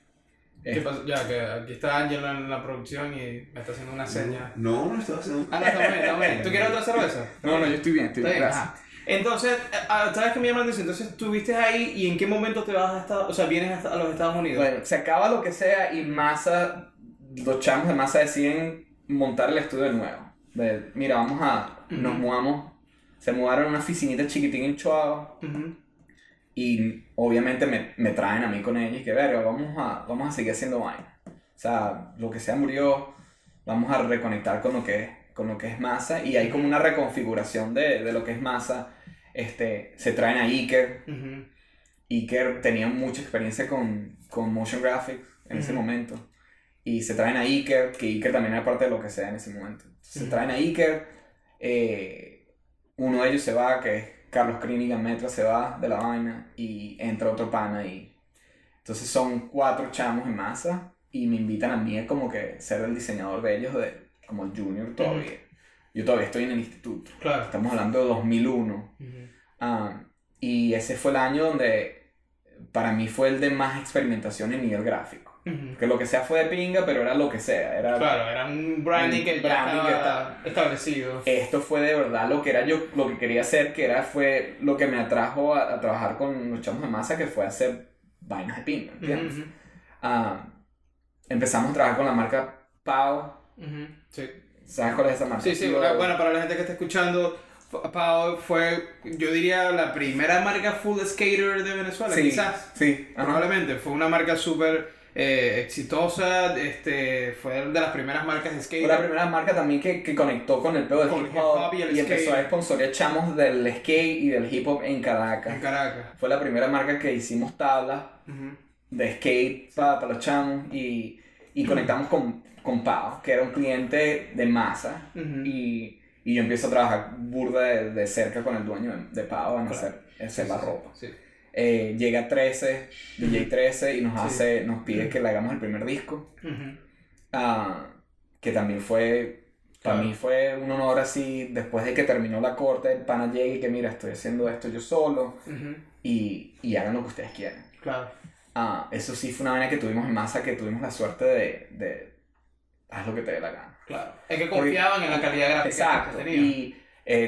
¿Qué pasa? Ya, que aquí está Ángela en la producción y me está haciendo una seña. No estoy haciendo. No, está bien. ¿Tú quieres otra cerveza? No, yo estoy bien, Gracias. Entonces, ¿sabes qué me llama la atención? Entonces, ¿estuviste ahí y en qué momento te vas vienes a los Estados Unidos? Bueno, se acaba lo que sea y los chamos de Masa deciden montar el estudio de nuevo. Mira, nos mudamos, se mudaron a una oficinita chiquitín en Chihuahua. Y obviamente me traen a mí con ellos y que verga, vamos a seguir haciendo vaina. O sea, lo que sea murió, vamos a reconectar con lo que es Masa y hay como una reconfiguración de lo que es Masa. Se traen a Iker. Iker tenía mucha experiencia con motion graphics en ese momento y se traen a Iker, que Iker también era parte de lo que sea en ese momento. Se traen a Iker, uno de ellos se va, que es Carlos Crinigan Metra, se va de la vaina y entra otro pana y entonces son 4 chamos en masa y me invitan a mí como que ser el diseñador de ellos, como el junior todavía. Yo todavía estoy en el instituto. Claro. Estamos hablando de 2001. Y ese fue el año donde para mí fue el de más experimentación en nivel gráfico. Que lo que sea fue de pinga, pero era lo que sea. Claro, era un branding que ya estaba establecido. Esto fue de verdad lo que era yo, lo que quería hacer, fue lo que me atrajo a trabajar con los chamos de masa, que fue hacer vainas de pinga, ¿entiendes? Empezamos a trabajar con la marca Pau. Sí. ¿Sabes cuál es esa marca? Sí, bueno, para la gente que está escuchando, Pau fue, yo diría, la primera marca full skater de Venezuela, sí, quizás. Sí, probablemente. Fue una marca súper exitosa, fue de las primeras marcas de skate. Fue la primera marca también que conectó con el pedo del hip hop y empezó a sponsorear chamos del skate y del hip hop en Caracas. Fue la primera marca que hicimos tablas de skate para los chamos y conectamos con Pau, que era un cliente de masa y yo empiezo a trabajar burda de cerca con el dueño de Pau en hacer la ropa. Sí. Llega 13, DJ 13 y nos pide que le hagamos el primer disco, que también fue, para mí fue un honor así, después de que terminó la corte, el pana llega y que mira, estoy haciendo esto yo solo y hagan lo que ustedes quieran. Claro. Eso sí fue una vaina que tuvimos en masa, que tuvimos la suerte de haz lo que te dé la gana. Claro. Es que confiaban en la calidad gráfica. Exacto. Que tenían. Y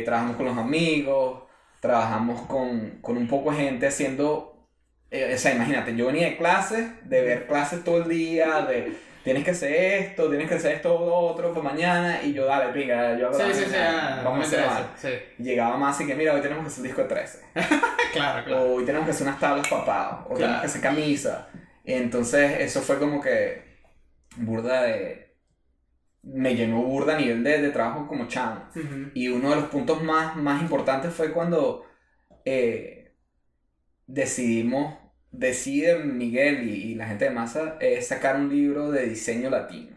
trabajamos con los amigos, trabajamos con un poco de gente haciendo, o sea, imagínate, yo venía de clases, de ver clases todo el día, de tienes que hacer esto, otro para mañana, y yo dale, pinga, yo hago vamos a hacer algo. Y llegaba más y que mira, hoy tenemos que hacer un disco de 13. Claro. O hoy tenemos que hacer unas tablas papadas, o tenemos que hacer camisa. Entonces eso fue como que burda me llenó burda a nivel de trabajo como chamo. Y uno de los puntos más importantes fue cuando deciden Miguel y la gente de masa sacar un libro de diseño latino.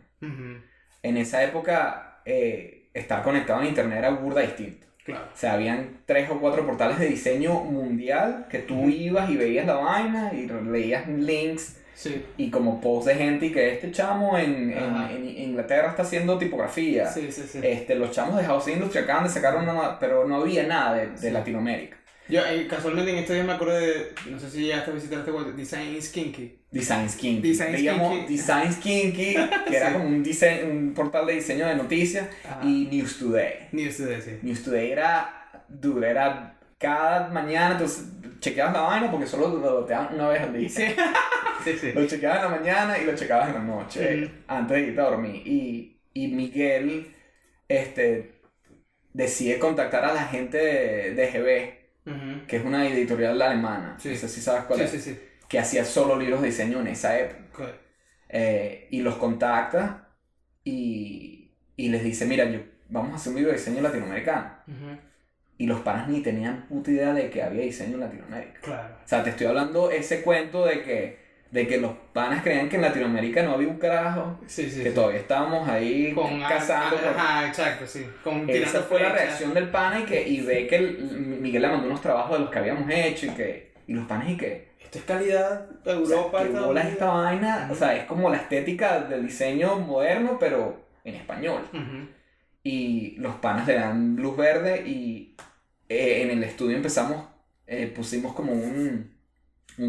En esa época estar conectado en internet era burda distinto. Claro. O sea, habían 3 o 4 portales de diseño mundial que tú ibas y veías la vaina y leías links. Sí. Y como post de gente y que este chamo en Inglaterra está haciendo tipografía. Sí. Los chamos de House Industry acaban de sacar una, pero no había nada de Latinoamérica. Yo casualmente en estos días me acuerdo de, no sé si ya hasta visitaste Design is Kinky. Design Kinky, que era como un portal de diseño de noticias. Y News Today. Sí. News Today era cada mañana, entonces chequeabas la vaina porque solo lo boteaban una vez al día. Sí. Lo chequeabas en la mañana y lo chequeabas en la noche, antes de irte a dormir. Y Miguel decide contactar a la gente de GB, que es una editorial alemana, no sé si sabes cuál es, sí. que hacía solo libros de diseño en esa época. Y los contacta y les dice, mira, vamos a hacer un libro de diseño latinoamericano. Y los panas ni tenían puta idea de que había diseño en Latinoamérica. Claro. O sea, te estoy hablando ese cuento de que los panas creían que en Latinoamérica no había un carajo. Que todavía estábamos ahí cazando. Exacto, sí. Esa fue la reacción del pana y ve que Miguel le mandó unos trabajos de los que habíamos hecho y los panas esto es calidad de Europa. O sea, esta vaina, o sea, es como la estética del diseño moderno, pero en español. Y los panas le dan luz verde y en el estudio pusimos como un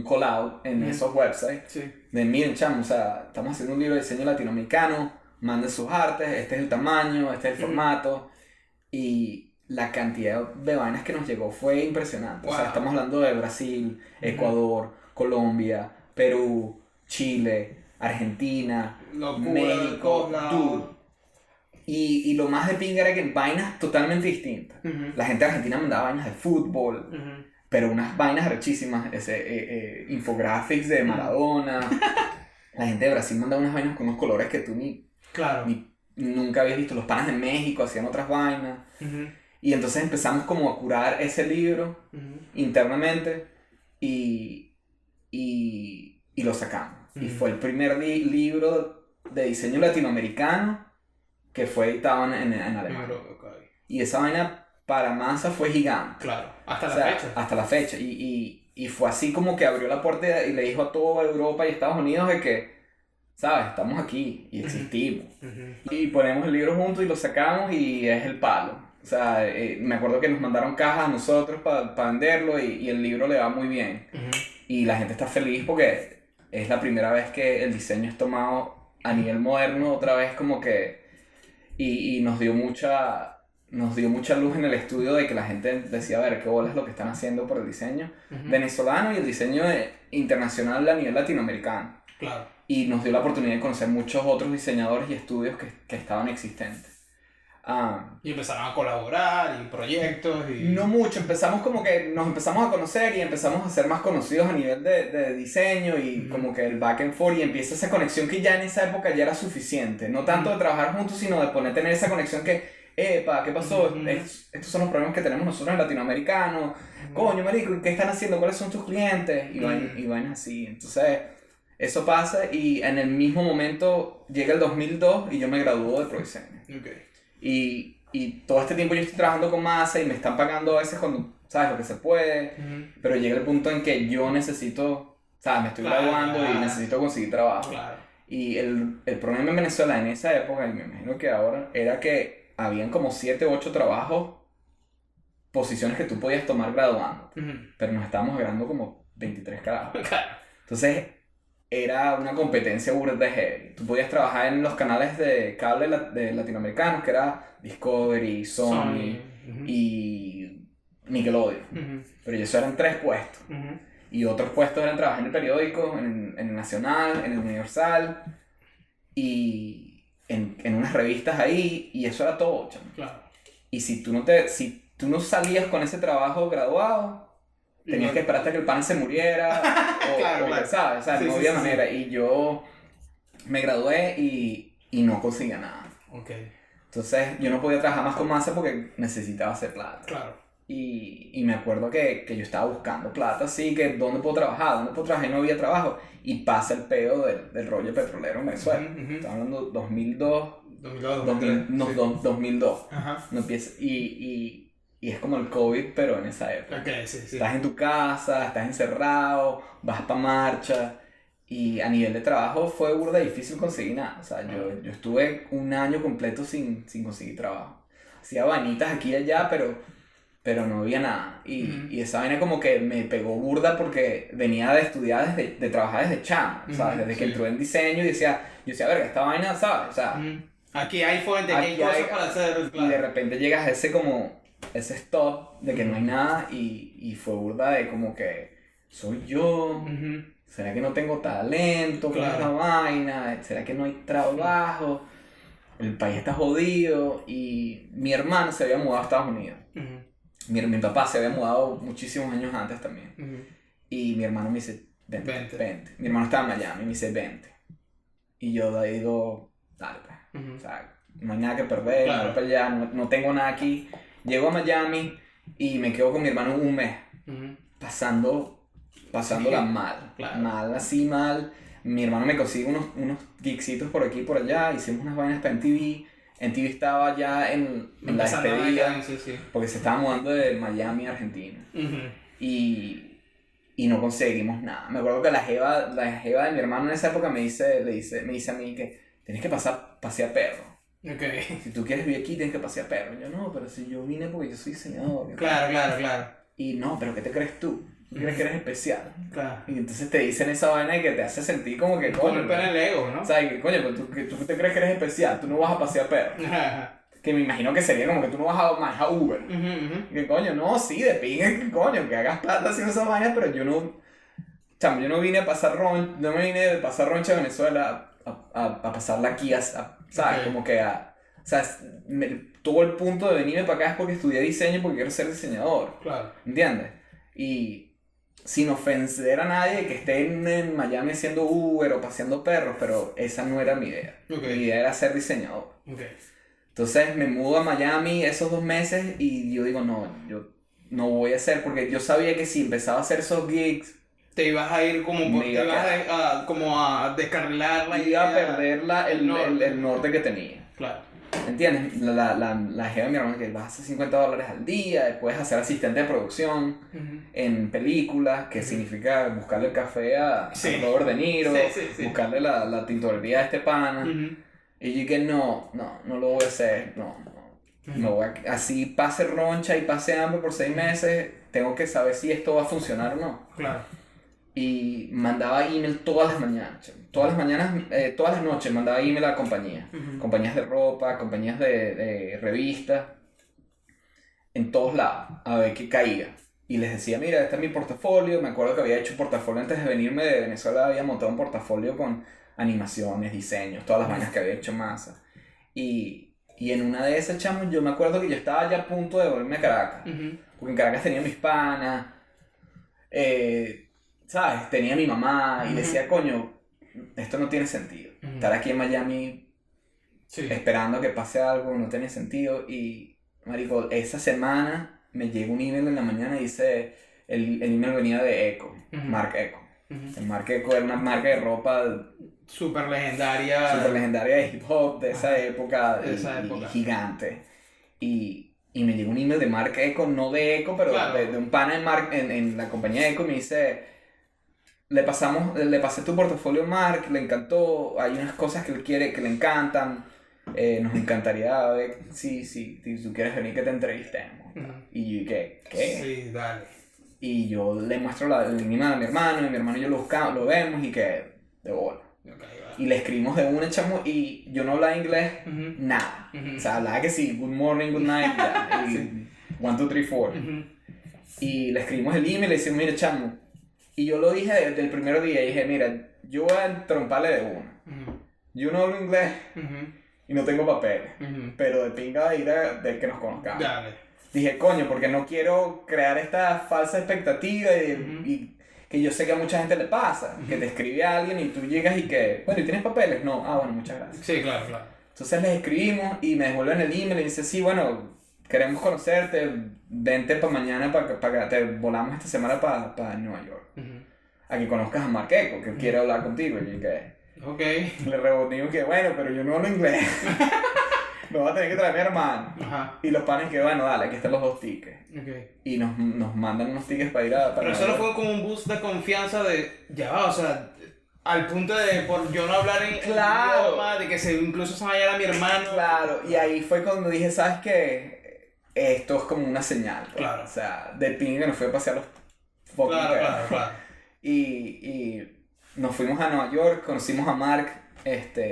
call out en esos websites de miren chamo, o sea, estamos haciendo un libro de diseño latinoamericano, manden sus artes, este es el tamaño, este es el formato, y la cantidad de vainas que nos llegó fue impresionante. Wow. O sea, estamos hablando de Brasil, Ecuador, Colombia, Perú, Chile, Argentina, México, y lo más de pinga era que en vainas totalmente distintas. La gente de Argentina mandaba vainas de fútbol, pero unas vainas rechísimas, infographics de Maradona. La gente de Brasil mandaba unas vainas con unos colores que tú nunca habías visto. Los panas de México hacían otras vainas. Y entonces empezamos como a curar ese libro internamente y lo sacamos. Y fue el primer libro de diseño latinoamericano que fue editado en Alemania. Okay. Y esa vaina para Massa fue gigante. Claro, hasta O la sea, fecha. hasta la fecha. Y fue así como que abrió la puerta y le dijo a toda Europa y Estados Unidos de que, ¿sabes? Estamos aquí y existimos. Y ponemos el libro juntos y lo sacamos y es el palo. O sea, me acuerdo que nos mandaron cajas a nosotros para venderlo y el libro le va muy bien. Y la gente está feliz porque es la primera vez que el diseño es tomado a nivel moderno otra vez como que... Y nos dio mucha luz en el estudio de que la gente decía, a ver, qué bolas lo que están haciendo por el diseño venezolano y el diseño internacional a nivel latinoamericano. Claro. Y nos dio la oportunidad de conocer muchos otros diseñadores y estudios que estaban existentes. Y empezaron a colaborar y proyectos y... No mucho, empezamos como que nos empezamos a conocer y empezamos a ser más conocidos a nivel de diseño y como que el back and forth y empieza esa conexión que ya en esa época ya era suficiente. No tanto de trabajar juntos, sino de tener esa conexión que, epa, ¿qué pasó? Estos son los problemas que tenemos nosotros en latinoamericanos. Coño, marico, ¿qué están haciendo? ¿Cuáles son tus clientes? Y vainas así. Entonces, eso pasa y en el mismo momento llega el 2002 y yo me gradúo de ProDiseño. Okay. Y todo este tiempo yo estoy trabajando con Massa y me están pagando a veces cuando, ¿sabes? Lo que se puede. Pero llega el punto en que yo necesito, ¿sabes? Me estoy graduando y necesito conseguir trabajo. Claro. Y el problema en Venezuela en esa época, y me imagino que ahora, era que habían como 7 u 8 trabajos, posiciones que tú podías tomar graduando. Pero nos estábamos graduando como 23 carajos. Claro. Entonces era una competencia burda de heavy. Tú podías trabajar en los canales de cable de latinoamericanos, que era Discovery, Sony y Nickelodeon. Pero eso eran 3 puestos. Y otros puestos eran trabajar en el periódico, en el Nacional, en el Universal y en unas revistas ahí. Y eso era todo, chamo. Claro. Y si tú no salías con ese trabajo graduado, tenías que esperar hasta que el pan se muriera, claro. ¿sabes? O sea, Sí, no sí, había sí, manera. sí. Y yo me gradué y no conseguía nada. Okay. Entonces, yo no podía trabajar más con Massa porque necesitaba hacer plata. Claro. Y me acuerdo que yo estaba buscando plata, así que ¿dónde puedo trabajar? ¿Dónde puedo trabajar? Y no había trabajo. Y pasa el peo del rollo petrolero en Venezuela. Estamos hablando 2002. 2002. Ajá. No empieza, y es como el COVID, pero en esa época. Okay, sí. Estás en tu casa, estás encerrado, vas para marcha. Y a nivel de trabajo fue burda difícil conseguir nada. O sea, yo estuve un año completo sin conseguir trabajo. Hacía vainitas aquí y allá, pero no había nada. Y esa vaina como que me pegó burda porque venía de estudiar, de trabajar desde chamo, ¿sabes? Desde que entré en diseño y yo decía, verga, esta vaina, ¿sabes? O sea, aquí hay fuentes, aquí hay cosas para hacer. Claro. Y de repente llegas a ese stop de que no hay nada y fue burda de como que soy yo. ¿Será que no tengo talento? ¿Cuál es la vaina? ¿Será que no hay trabajo? El país está jodido. Y mi hermano se había mudado a Estados Unidos. Mi papá se había mudado muchísimos años antes también. Y mi hermano me dice, vente. Mi hermano estaba en Miami y me dice, vente. Y yo de ahí digo, dale pues. O sea, no hay nada que perder, no voy para allá, no tengo nada aquí. Llego a Miami y me quedo con mi hermano un mes. Pasándola mal. Claro. Mal. Mi hermano me consigue unos gigsitos por aquí y por allá. Hicimos unas vainas para MTV. MTV estaba ya en la despedida. Porque se estaba mudando de Miami a Argentina. Y no conseguimos nada. Me acuerdo que la jeva de mi hermano en esa época me dice a mí que tienes que pasear perro. Okay. Si tú quieres vivir aquí, tienes que pasear perro. Yo no, pero si yo vine porque yo soy diseñador. Claro. Y no, pero ¿qué te crees tú? ¿Tú crees que eres especial? Claro. Y entonces te dicen esa vaina que te hace sentir como que coño. Poner en el ego, ¿no? O sea, que coño, pero tú te crees que eres especial, tú no vas a pasear perro. Que me imagino que sería como que tú no vas a manejar Uber. Y que coño, no, sí, de pinga, que coño, que hagas plata haciendo esa vaina, pero yo no. Chamo, yo no vine a pasar roncha, no me vine de pasar roncha a Venezuela a pasarla aquí, ¿sabes? Como que o sea, todo el punto de venirme para acá es porque estudié diseño, porque quiero ser diseñador. Claro. ¿Entiendes? Y sin ofender a nadie que esté en Miami haciendo Uber o paseando perros, pero esa no era mi idea. Mi idea era ser diseñador. Entonces me mudo a Miami esos 2 meses y yo digo, no, yo no voy a hacer, porque yo sabía que si empezaba a hacer esos gigs, te ibas a ir como por, te ibas como a descarrilar la iba a idea, perder el norte que tenía. Claro. ¿Entiendes? La jefa de mi hermano que vas a hacer $50 al día, puedes hacer asistente de producción en películas, que significa buscarle el café a Robert De Niro, buscarle la tintorería a este pana. Y yo dije, no lo voy a hacer, no voy a, así pase roncha y pase hambre por 6 meses, tengo que saber si esto va a funcionar o no. Claro. Y mandaba email todas las mañanas, todas las noches mandaba email a compañías, compañías de ropa, compañías de revistas, en todos lados, a ver qué caía. Y les decía, mira, este es mi portafolio. Me acuerdo que había hecho un portafolio antes de venirme de Venezuela, había montado un portafolio con animaciones, diseños, todas las vainas que había hecho masa. Y en una de esas, chamos, yo me acuerdo que yo estaba ya a punto de volverme a Caracas, porque en Caracas tenía mis panas, ¿sabes? Tenía mi mamá y decía, coño, esto no tiene sentido. Estar aquí en Miami esperando que pase algo no tenía sentido. Y, marico, esa semana me llegó un email en la mañana y dice, el email venía de Echo, Marc Echo. El Marc Echo era una marca de ropa súper legendaria de hip hop de esa época, y gigante. Y me llegó un email de Marc Echo, no de Echo, pero claro, de un pana en la compañía Echo, y me dice, le pasé tu portafolio a Marc, le encantó, hay unas cosas que él quiere, que le encantan, nos encantaría ver si tú quieres venir que te entrevistemos. Y yo, ¿qué? Sí, dale. Y yo le muestro el email a mi hermano, y mi hermano y yo lo buscamos, lo vemos, y que de bola. Y le escribimos de una, chamo, y yo no hablaba inglés, nada. O sea, hablaba que sí, good morning, good night, ya, y 1, 2, 3, 4. Y le escribimos el email y le decimos, mira, chamo. Y yo lo dije desde el primer día, y dije, mira, yo voy a tromparle de una. Yo no hablo inglés y no tengo papeles, pero de pinga de ir de que nos conozcamos. Dale. Dije, coño, porque no quiero crear esta falsa expectativa y que yo sé que a mucha gente le pasa, que te escribe a alguien y tú llegas y que, bueno, ¿y tienes papeles? No, bueno, muchas gracias. Sí, claro. Entonces les escribimos y me devuelven el email y dice, sí, bueno, queremos conocerte, vente para mañana para que te volamos esta semana para Nueva York. A que conozcas a Marc Echo, que quiere hablar contigo. Y yo que, le rebotimos que, bueno, pero yo no hablo inglés. Me va a tener que traer mi hermano. Y los panes que, bueno, dale, aquí están los 2 tickets. Y nos mandan unos tickets para ir a... Pero eso no fue como un boost de confianza de... Ya va, o sea... Al punto de por yo no hablar en idioma, de que incluso se vaya a mi hermano. Claro, y ahí fue cuando dije, ¿sabes qué? Esto es como una señal. Pues. Claro. O sea, de ping que nos fue a pasear los fucking Claro. Y nos fuimos a Nueva York, conocimos a Marc.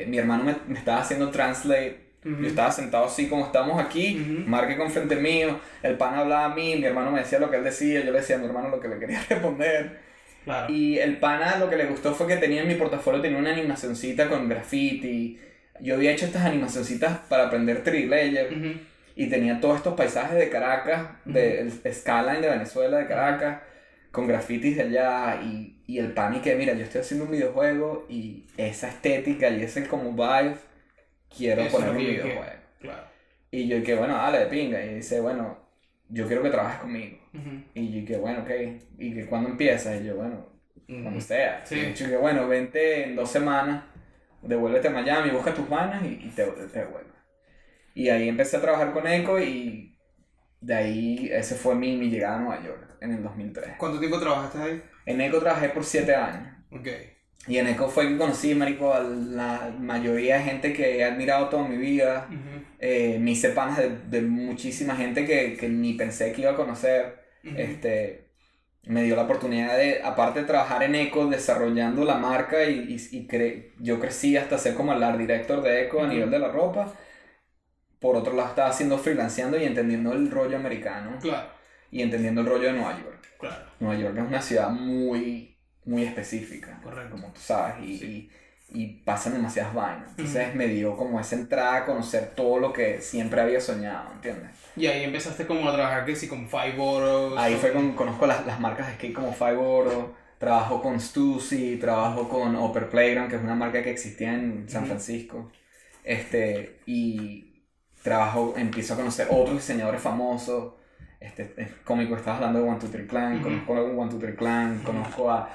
Mi hermano me estaba haciendo translate. Yo estaba sentado así como estamos aquí, Marc con frente mío, el pan hablaba a mí, mi hermano me decía lo que él decía, yo le decía a mi hermano lo que le quería responder. Claro. Y el pana lo que le gustó fue que tenía en mi portafolio tenía una animacioncita con graffiti. Yo había hecho estas animacioncitas para aprender 3D Ledger y tenía todos estos paisajes de Caracas, del skyline de Venezuela, de Caracas, con grafitis de allá. Y el pana y que mira, yo estoy haciendo un videojuego y esa estética y ese como vibe quiero poner un videojuego. Claro. Y yo que bueno, dale de pinga. Y dice, bueno, yo quiero que trabajes conmigo. Y yo que bueno, ok. Y que cuando empiezas, y yo bueno, cuando sea. Sí. Y yo que bueno, vente en 2 semanas, devuélvete a Miami, busca tus vanas y te devuelves. Y ahí empecé a trabajar con Echo y de ahí ese fue mi llegada a Nueva York en el 2003. ¿Cuánto tiempo trabajaste ahí? En Echo trabajé por 7 años. Y en Echo fue que conocí, marico, a la mayoría de gente que he admirado toda mi vida. Me hice panas de muchísima gente que ni pensé que iba a conocer. Me dio la oportunidad de, aparte de trabajar en Echo, desarrollando la marca yo crecí hasta ser como el art director de Echo a nivel de la ropa. Por otro lado, estaba haciendo freelanceando y entendiendo el rollo americano. Claro. Y entendiendo el rollo de Nueva York. Claro. Nueva York es una ciudad muy específica, correcto, como tú sabes, y pasan demasiadas vainas. Entonces me dio como esa entrada a conocer todo lo que siempre había soñado, ¿entiendes? Y ahí empezaste como a trabajar, que sí, con Five Boroughs. Ahí fue conozco las marcas de skate como Five Boroughs, trabajo con Stussy, trabajo con Upper Playground, que es una marca que existía en San Francisco. Y empiezo a conocer otros diseñadores famosos. Es cómico, estabas hablando de One Two Three Clan, conozco a One Two Three Clan, conozco a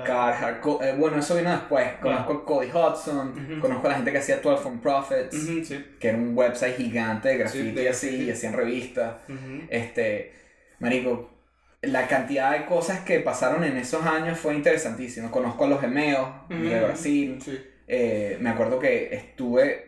Carhartt, bueno, eso vino después, conozco a Cody Hudson, conozco a la gente que hacía 12 from Profits, sí. que era un website gigante de graffiti y hacían revistas, marico, la cantidad de cosas que pasaron en esos años fue interesantísimo. Conozco a los gemeos de Brasil, me acuerdo que estuve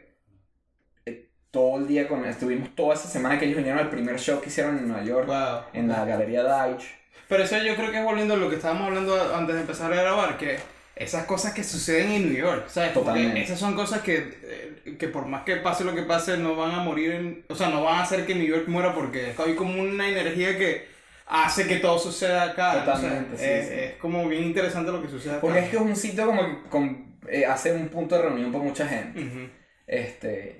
todo el día estuvimos toda esa semana que ellos vinieron al primer show que hicieron en Nueva York, en la Galería Deitch. Pero eso yo creo que es volviendo a lo que estábamos hablando antes de empezar a grabar, que esas cosas que suceden en New York, ¿sabes? Totalmente. Porque esas son cosas que por más que pase lo que pase, no van a morir, o sea, no van a hacer que New York muera porque hay como una energía que hace que todo suceda acá. Totalmente, o sea, es como bien interesante lo que sucede acá. Porque es que es un sitio como que hace un punto de reunión para mucha gente.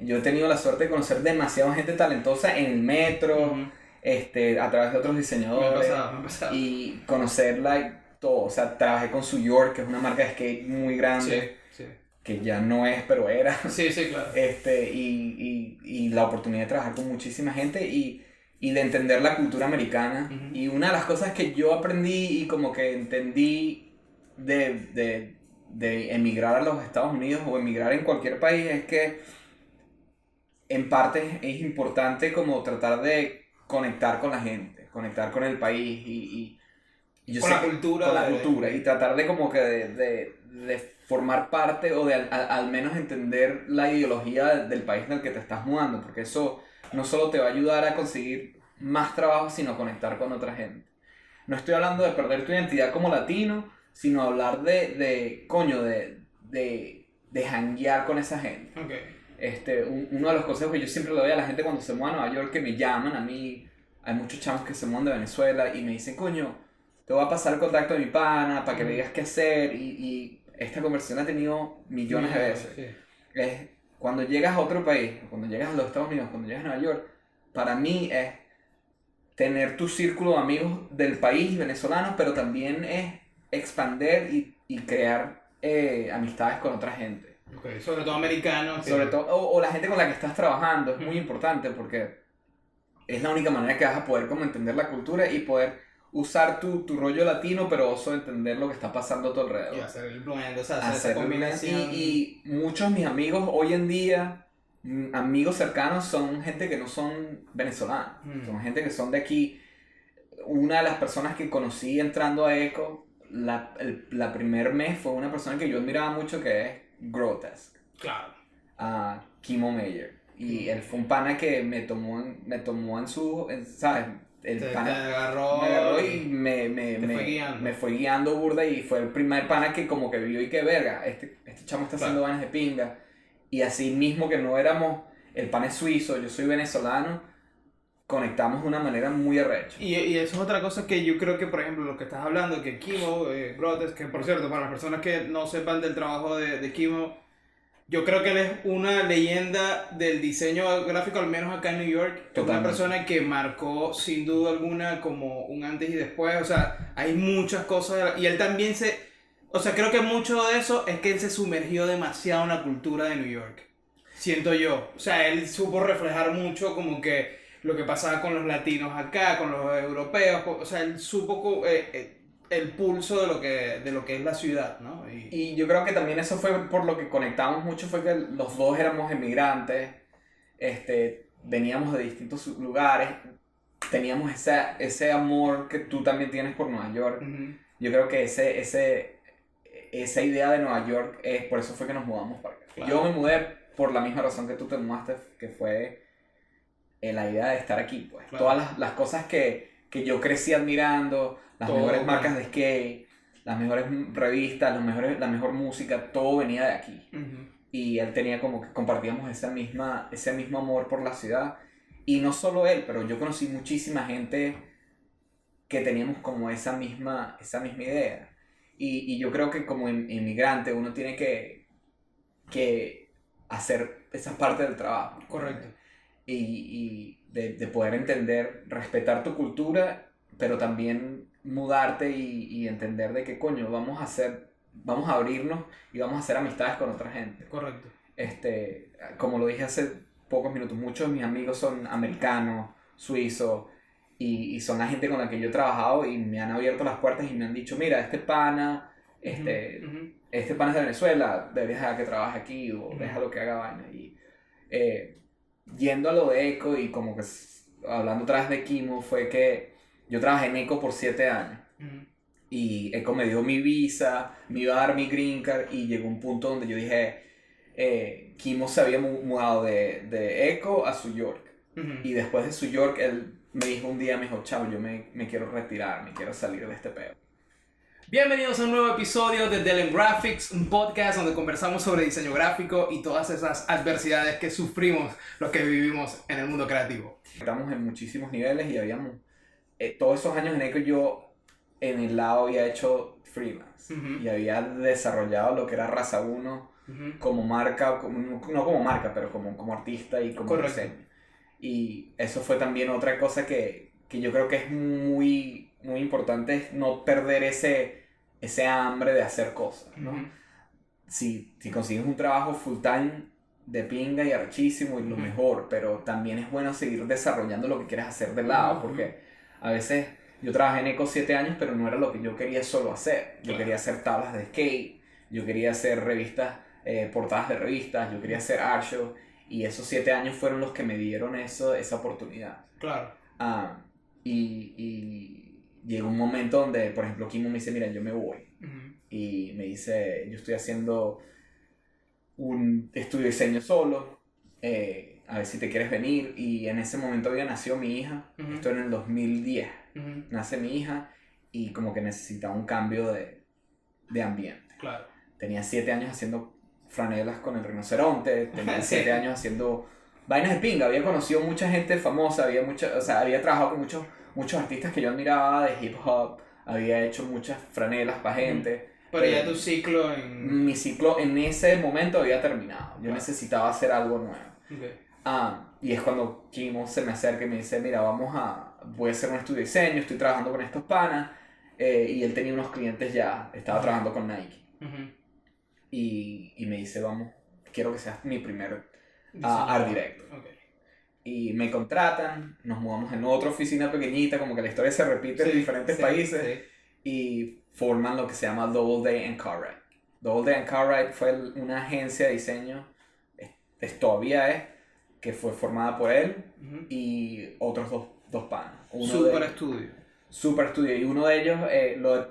Yo he tenido la suerte de conocer demasiada gente talentosa en el metro, a través de otros diseñadores. Me ha pasado. Y conocerla todo. O sea, trabajé con Su York, que es una marca de skate muy grande. Sí. Que ya no es, pero era. Sí, claro. Y la oportunidad de trabajar con muchísima gente y de entender la cultura americana. Y una de las cosas que yo aprendí y como que entendí de emigrar a los Estados Unidos o emigrar en cualquier país es que en parte es importante como tratar de conectar con la gente, conectar con el país y yo con sé la cultura. Con la cultura y tratar de como que de formar parte o de al menos entender la ideología del país en el que te estás mudando, porque eso no solo te va a ayudar a conseguir más trabajo, sino conectar con otra gente. No estoy hablando de perder tu identidad como latino, sino hablar de janguear con esa gente. Uno de los consejos que yo siempre le doy a la gente cuando se muda a Nueva York, que me llaman a mí, hay muchos chamos que se mudan de Venezuela y me dicen, coño, te voy a pasar el contacto de mi pana para que me digas qué hacer, y esta conversación la he tenido millones de veces. Es, cuando llegas a otro país, cuando llegas a los Estados Unidos, cuando llegas a Nueva York, para mí es tener tu círculo de amigos del país venezolano, pero también es expander y crear amistades con otra gente. Sobre todo americanos. Sobre todo, o la gente con la que estás trabajando, es muy importante porque es la única manera que vas a poder como entender la cultura y poder usar tu rollo latino, pero also entender lo que está pasando a tu alrededor. Y hacer el blend, o sea, hacer esa combinación. Y muchos de mis amigos hoy en día, amigos cercanos, son gente que no son venezolanos, son gente que son de aquí. Una de las personas que conocí entrando a ECO, la primer mes, fue una persona que yo admiraba mucho, que es Grotesque. Claro. Kimo Meyer. Y él fue un pana que me tomó en su, ¿sabes? El pana me agarró y me fue guiando burda, y fue el primer pana que como que vio y que verga, este chamo está haciendo vanas de pinga. Y así mismo que no éramos, el pana es suizo, yo soy venezolano, conectamos de una manera muy arrecha. Y eso es otra cosa que yo creo que, por ejemplo, lo que estás hablando, que Kimo, Grotesque, que por cierto, para las personas que no sepan del trabajo de Kimo, yo creo que él es una leyenda del diseño gráfico, al menos acá en New York. Totalmente. Una persona que marcó sin duda alguna como un antes y después. O sea, hay muchas cosas. Y él también o sea, creo que mucho de eso es que él se sumergió demasiado en la cultura de New York. Siento yo. O sea, él supo reflejar mucho como que lo que pasaba con los latinos acá, con los europeos. O sea, él supo el pulso de lo que es la ciudad, ¿no? Y yo creo que también eso fue por lo que conectamos mucho, fue que los dos éramos emigrantes, veníamos de distintos lugares, teníamos ese amor que tú también tienes por Nueva York. Yo creo que esa idea de Nueva York, por eso fue que nos mudamos para acá. Claro. Yo me mudé por la misma razón que tú te mudaste, que fue la idea de estar aquí, pues. Claro. Todas las cosas que yo crecí admirando, las mejores marcas de skate, las mejores revistas, la mejor música, todo venía de aquí. Y él tenía como que compartíamos ese mismo amor por la ciudad. Y no solo él, pero yo conocí muchísima gente que teníamos como esa misma idea. Y yo creo que como inmigrante uno tiene que hacer esa parte del trabajo. Correcto. Y de poder entender, respetar tu cultura, pero también mudarte y entender de qué coño vamos a abrirnos y vamos a hacer amistades con otra gente. Correcto. Como lo dije hace pocos minutos, muchos de mis amigos son americanos, suizos, y son la gente con la que yo he trabajado y me han abierto las puertas y me han dicho, mira, este pana es de Venezuela, deberías dejar que trabaje aquí o déjalo que haga vaina. Y yendo a lo de Eco y como que hablando otra vez de Kimo, fue que yo trabajé en Eco por 7 años. Y Eco me dio mi visa, me iba a dar mi green card y llegó un punto donde yo dije, Kimo se había mudado de Eco a New York. Y después de New York, él me dijo un día, me dijo, chavo, yo me quiero retirar, me quiero salir de este pedo. Bienvenidos a un nuevo episodio de Delen Graphics, un podcast donde conversamos sobre diseño gráfico y todas esas adversidades que sufrimos los que vivimos en el mundo creativo. Estamos en muchísimos niveles y habíamos, todos esos años en Eco yo en el lado había hecho freelance y había desarrollado lo que era Raza 1 como marca, no como marca, pero como artista y como diseño. Y eso fue también otra cosa que yo creo que es muy, muy importante, es no perder ese hambre de hacer cosas, ¿no? Si consigues un trabajo full time de pinga y archísimo y lo mejor, pero también es bueno seguir desarrollando lo que quieres hacer de lado, porque a veces yo trabajé en Eco 7 años, pero no era lo que yo quería solo hacer. Yo quería hacer tablas de skate, yo quería hacer revistas, portadas de revistas, yo quería hacer art show. Y esos 7 años fueron los que me dieron esa oportunidad. Claro. Y llegó un momento donde, por ejemplo, Kimo me dice, mira, yo me voy. Y me dice, yo estoy haciendo un estudio de diseño solo, a ver si te quieres venir. Y en ese momento había nacido mi hija, esto en el 2010. Nace mi hija y como que necesitaba un cambio de ambiente. Claro. Tenía 7 años haciendo franelas con el rinoceronte, tenía 7 años haciendo vainas de pinga, había conocido mucha gente famosa, había trabajado con muchos artistas que yo admiraba de hip hop, había hecho muchas franelas para gente. Pero ya tu ciclo Mi ciclo en ese momento había terminado, yo necesitaba hacer algo nuevo. Y es cuando Kimo se me acerca y me dice, mira, voy a hacer un estudio de diseño, estoy trabajando con estos panas, y él tenía unos clientes ya, estaba trabajando con Nike. Y me dice, vamos, quiero que seas mi primer art director. Y me contratan, nos mudamos en otra oficina pequeñita, como que la historia se repite en diferentes países. Y forman lo que se llama Doubleday and Cartwright. Doubleday and Cartwright fue una agencia de diseño, todavía es, que fue formada por él y otros dos panas. Super estudio. Y uno de ellos,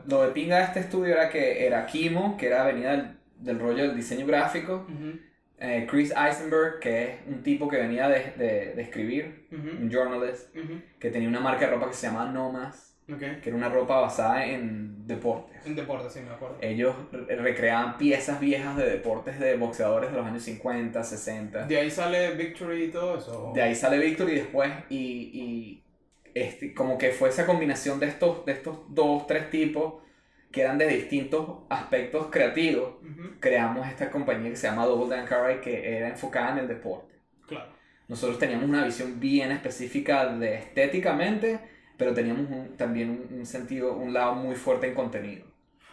lo de pinga de este estudio era que era Kimo, que venía del rollo del diseño gráfico. Chris Eisenberg, que es un tipo que venía de escribir, un journalist, que tenía una marca de ropa que se llamaba Nomas, que era una ropa basada en deportes. En deportes, sí, me acuerdo. Ellos recreaban piezas viejas de deportes de boxeadores de los años 50, 60. ¿De ahí sale Victory y todo eso? De ahí sale Victory después como que fue esa combinación de estos 2-3 tipos que eran de distintos aspectos creativos. Creamos esta compañía que se llama Doubleday and Cartwright, que era enfocada en el deporte. Claro. Nosotros teníamos una visión bien específica de estéticamente, pero teníamos también un sentido, un lado muy fuerte en contenido.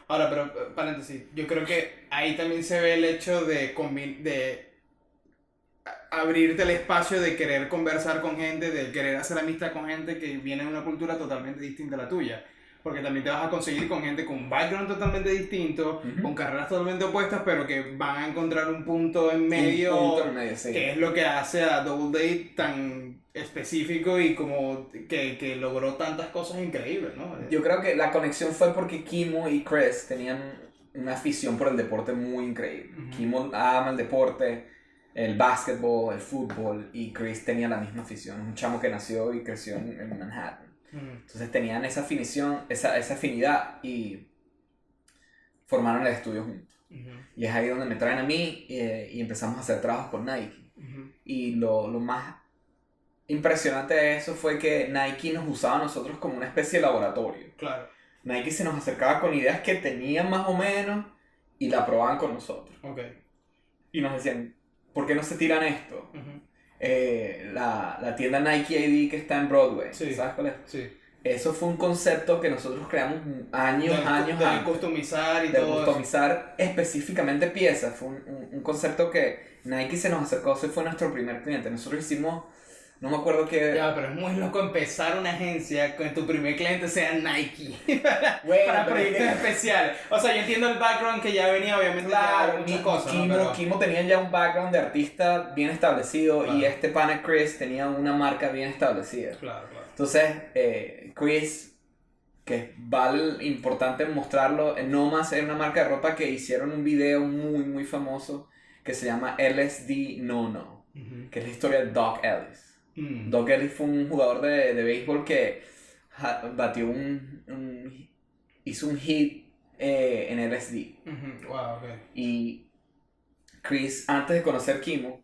Ahora, pero paréntesis, yo creo que ahí también se ve el hecho de abrirte el espacio de querer conversar con gente, de querer hacer amistad con gente que viene de una cultura totalmente distinta a la tuya. Porque también te vas a conseguir con gente con un background totalmente distinto, con carreras totalmente opuestas, pero que van a encontrar un punto en medio, sí. Que es lo que hace a Doubleday tan específico y como que logró tantas cosas increíbles, ¿no? Yo creo que la conexión fue porque Kimo y Chris tenían una afición por el deporte muy increíble. Kimo ama el deporte, el básquetbol, el fútbol, y Chris tenía la misma afición. Un chamo que nació y creció en Manhattan. Entonces tenían esa afinidad y formaron el estudio juntos. Y es ahí donde me traen a mí y empezamos a hacer trabajos con Nike. Y lo más impresionante de eso fue que Nike nos usaba a nosotros como una especie de laboratorio. Claro. Nike se nos acercaba con ideas que tenían más o menos y la probaban con nosotros. Y nos decían, ¿por qué no se tiran esto? La tienda Nike ID que está en Broadway, ¿sabes cuál es? Sí. Eso fue un concepto que nosotros creamos años antes. De customizar y todo de customizar específicamente piezas. Fue un concepto que Nike se nos acercó, ese fue nuestro primer cliente. Nosotros hicimos No me acuerdo qué... Ya, pero es muy loco empezar una agencia con tu primer cliente sea Nike Bueno, para pero proyectos es que- especiales. O sea, yo entiendo el background que ya venía, obviamente, ya Claro, hay muchas cosas, ¿no? Pero... Kimo tenía ya un background de artista bien establecido Claro. y este pana Chris tenía una marca bien establecida. Claro, claro. Entonces, Chris, que vale importante mostrarlo, Nomas era una marca de ropa que hicieron un video muy, muy famoso que se llama LSD No No, que es la historia de Doc Ellis. Doc Ellis fue un jugador de béisbol que batió hizo un hit en LSD. Wow, ok. Y Chris, antes de conocer Kimo,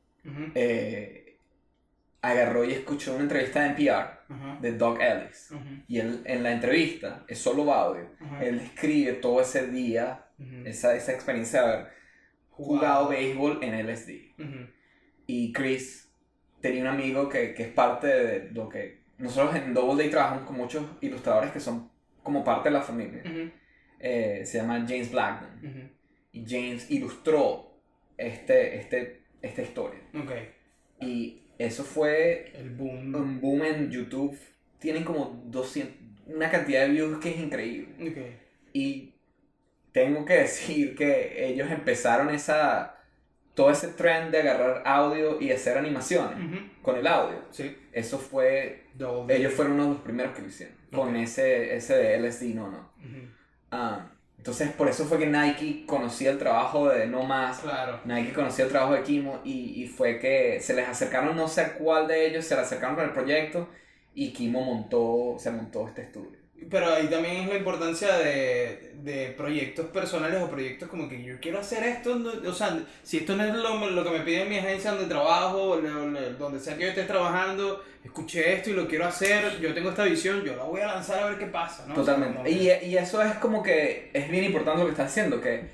agarró y escuchó una entrevista de NPR de Doc Ellis. Y él, en la entrevista, es solo audio, él escribe todo ese día, esa experiencia de haber jugado béisbol en LSD. Y Chris tenía un amigo que es parte de lo que... Nosotros en Doubleday trabajamos con muchos ilustradores que son como parte de la familia. Se llama James Blackman. Y James ilustró esta historia. Okay. Y eso fue El boom. un boom en YouTube. Tienen como 200, una cantidad de views que es increíble. Okay. Y tengo que decir que ellos empezaron todo ese trend de agarrar audio y hacer animaciones con el audio. Sí. Eso fue... Ellos fueron uno de los primeros que lo hicieron. Con ese de LSD No No. Entonces por eso fue que Nike conocía el trabajo de No Más. Claro. Nike conocía el trabajo de Kimo y fue que se les acercaron, no sé a cuál de ellos, se le acercaron con el proyecto y Kimo se montó este estudio. Pero ahí también es la importancia de proyectos personales o proyectos como que yo quiero hacer esto, o sea, si esto no es lo que me pide mi agencia donde trabajo, donde sea que yo esté trabajando, escuché esto y lo quiero hacer, yo tengo esta visión, yo la voy a lanzar a ver qué pasa, ¿no? Totalmente. O sea, como Y eso es como que es bien importante lo que estás haciendo, que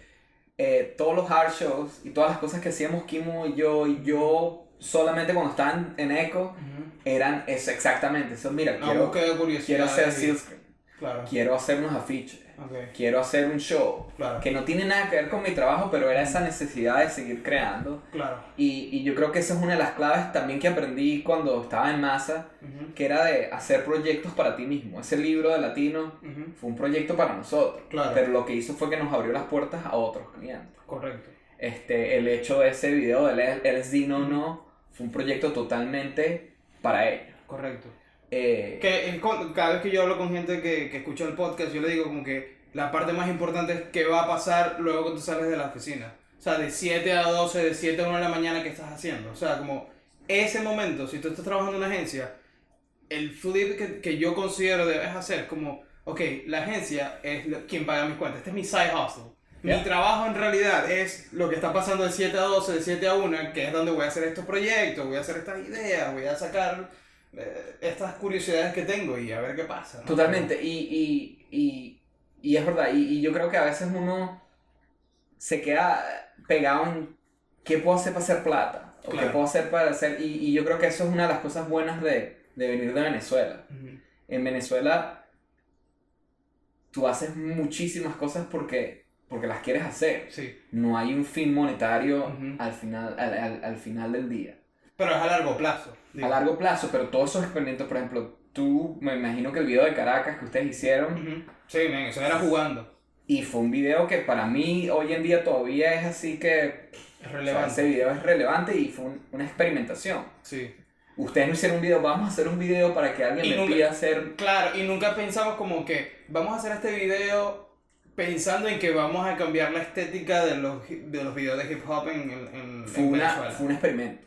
todos los art shows y todas las cosas que hacíamos Kimo y yo solamente cuando estaban en Echo, eran eso exactamente. Eso, mira, quiero hacer sealscreen. Claro. Quiero hacer unos afiches, Okay. quiero hacer un show, Claro. que no tiene nada que ver con mi trabajo, pero era esa necesidad de seguir creando. Claro. Y yo creo que esa es una de las claves también que aprendí cuando estaba en Masa, que era de hacer proyectos para ti mismo. Ese libro de Latino fue un proyecto para nosotros, Claro. pero lo que hizo fue que nos abrió las puertas a otros clientes. Correcto. El hecho de ese video del LSD No No fue un proyecto totalmente para ellos. Correcto. Eh, Cada vez que yo hablo con gente que escucha el podcast, yo le digo como que la parte más importante es qué va a pasar luego que tú sales de la oficina. O sea, de 7 a 12, de 7 a 1 de la mañana, ¿qué estás haciendo? O sea, como ese momento, si tú estás trabajando en una agencia, el flip que yo considero debes hacer como, ok, la agencia es quien paga mis cuentas, este es mi side hustle. Mi trabajo en realidad es lo que está pasando de 7 a 12, de 7 a 1, que es donde voy a hacer estos proyectos, voy a hacer estas ideas, voy a sacar estas curiosidades que tengo y a ver qué pasa, ¿no? Totalmente, y es verdad, y yo creo que a veces uno se queda pegado en qué puedo hacer para hacer plata, o Claro. qué puedo hacer para hacer, y yo creo que eso es una de las cosas buenas de venir de Venezuela. En Venezuela tú haces muchísimas cosas porque las quieres hacer. Sí. No hay un fin monetario al final del día. Pero es a largo plazo. A largo plazo, pero todos esos experimentos, por ejemplo, me imagino que el video de Caracas que ustedes hicieron, Sí, men, eso era jugando. y fue un video que para mí hoy en día todavía es así que... Es relevante. O sea, ese video es relevante y fue una experimentación. Sí. Ustedes no hicieron un video, vamos a hacer un video para que alguien me pida hacer... Claro, y nunca pensamos como que vamos a hacer este video pensando en que vamos a cambiar la estética de los videos de hip hop en Venezuela. Fue un experimento.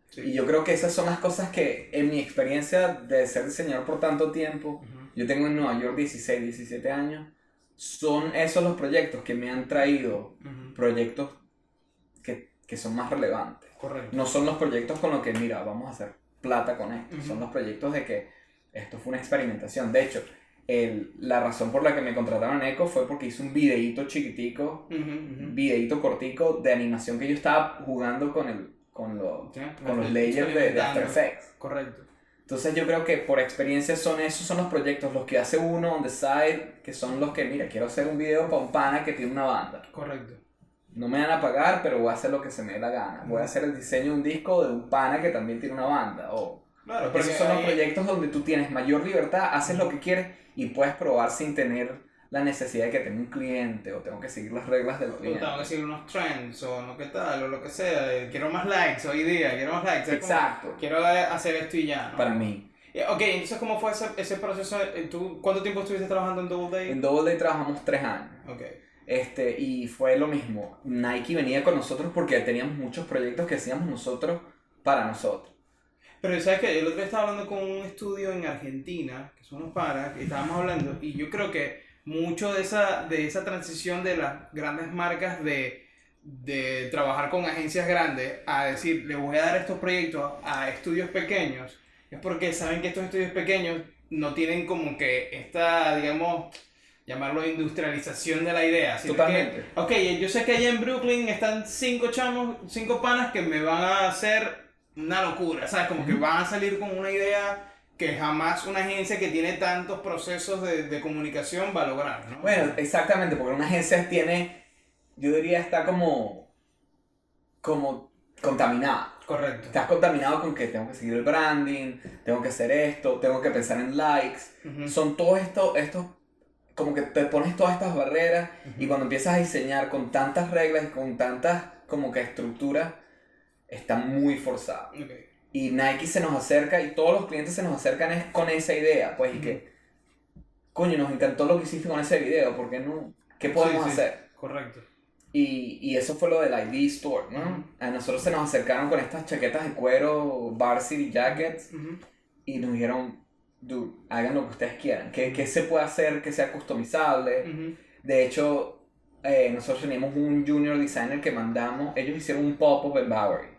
Sí. Y yo creo que esas son las cosas que en mi experiencia de ser diseñador por tanto tiempo, yo tengo en Nueva York 16, 17 años, son esos los proyectos que me han traído proyectos que son más relevantes. Correcto. No son los proyectos con los que, mira, vamos a hacer plata con esto. Son los proyectos de que esto fue una experimentación. De hecho, la razón por la que me contrataron en Echo fue porque hice un videíto chiquitico, videíto cortico de animación que yo estaba jugando con los layers de After Effects. Correcto. Entonces yo creo que por experiencia esos son los proyectos, los que hace uno on the side, que son los que, mira, quiero hacer un video para un pana que tiene una banda. Correcto. No me van a pagar, pero voy a hacer lo que se me dé la gana. Voy a hacer el diseño de un disco de un pana que también tiene una banda. O Claro, Esos son los proyectos donde tú tienes mayor libertad, haces lo que quieres y puedes probar sin tener la necesidad de que tenga un cliente o tengo que seguir las reglas del cliente. O tengo que seguir unos trends o no qué tal o lo que sea. Quiero más likes hoy día, quiero más likes. Exacto. Quiero hacer esto y ya, ¿no? Para mí. Ok, entonces ¿cómo fue ese proceso? ¿Cuánto tiempo estuviste trabajando en Double Day? En Double Day trabajamos 3 años. Ok. Y fue lo mismo. Nike venía con nosotros porque teníamos muchos proyectos que hacíamos nosotros para nosotros. Pero ¿sabes qué? El otro día estaba hablando con un estudio en Argentina, que son unos paras, y estábamos hablando, y yo creo que mucho de esa transición de las grandes marcas de trabajar con agencias grandes a decir, le voy a dar estos proyectos a estudios pequeños, es porque saben que estos estudios pequeños no tienen como que esta, digamos, llamarlo industrialización de la idea. Totalmente. Que, ok, yo sé que allá en Brooklyn están 5 panas que me van a hacer una locura, ¿sabes? Como que van a salir con una idea que jamás una agencia que tiene tantos procesos de comunicación va a lograr, ¿no? Bueno, exactamente, porque una agencia tiene, yo diría, está como contaminada. Correcto. Estás contaminado con que tengo que seguir el branding, tengo que hacer esto, tengo que pensar en likes. Son todos estos, como que te pones todas estas barreras y cuando empiezas a diseñar con tantas reglas y con tantas como que estructuras, está muy forzado. Okay. Y Nike se nos acerca y todos los clientes se nos acercan con esa idea, pues, y que, coño, nos encantó lo que hiciste con ese video, ¿por qué no? ¿Qué podemos hacer? Correcto. Y eso fue lo del ID Store, ¿no? A nosotros se nos acercaron con estas chaquetas de cuero, varsity jackets, y nos dijeron, dude, hagan lo que ustedes quieran, ¿qué se puede hacer que sea customizable? De hecho, nosotros teníamos un junior designer que mandamos, ellos hicieron un pop-up en Bowery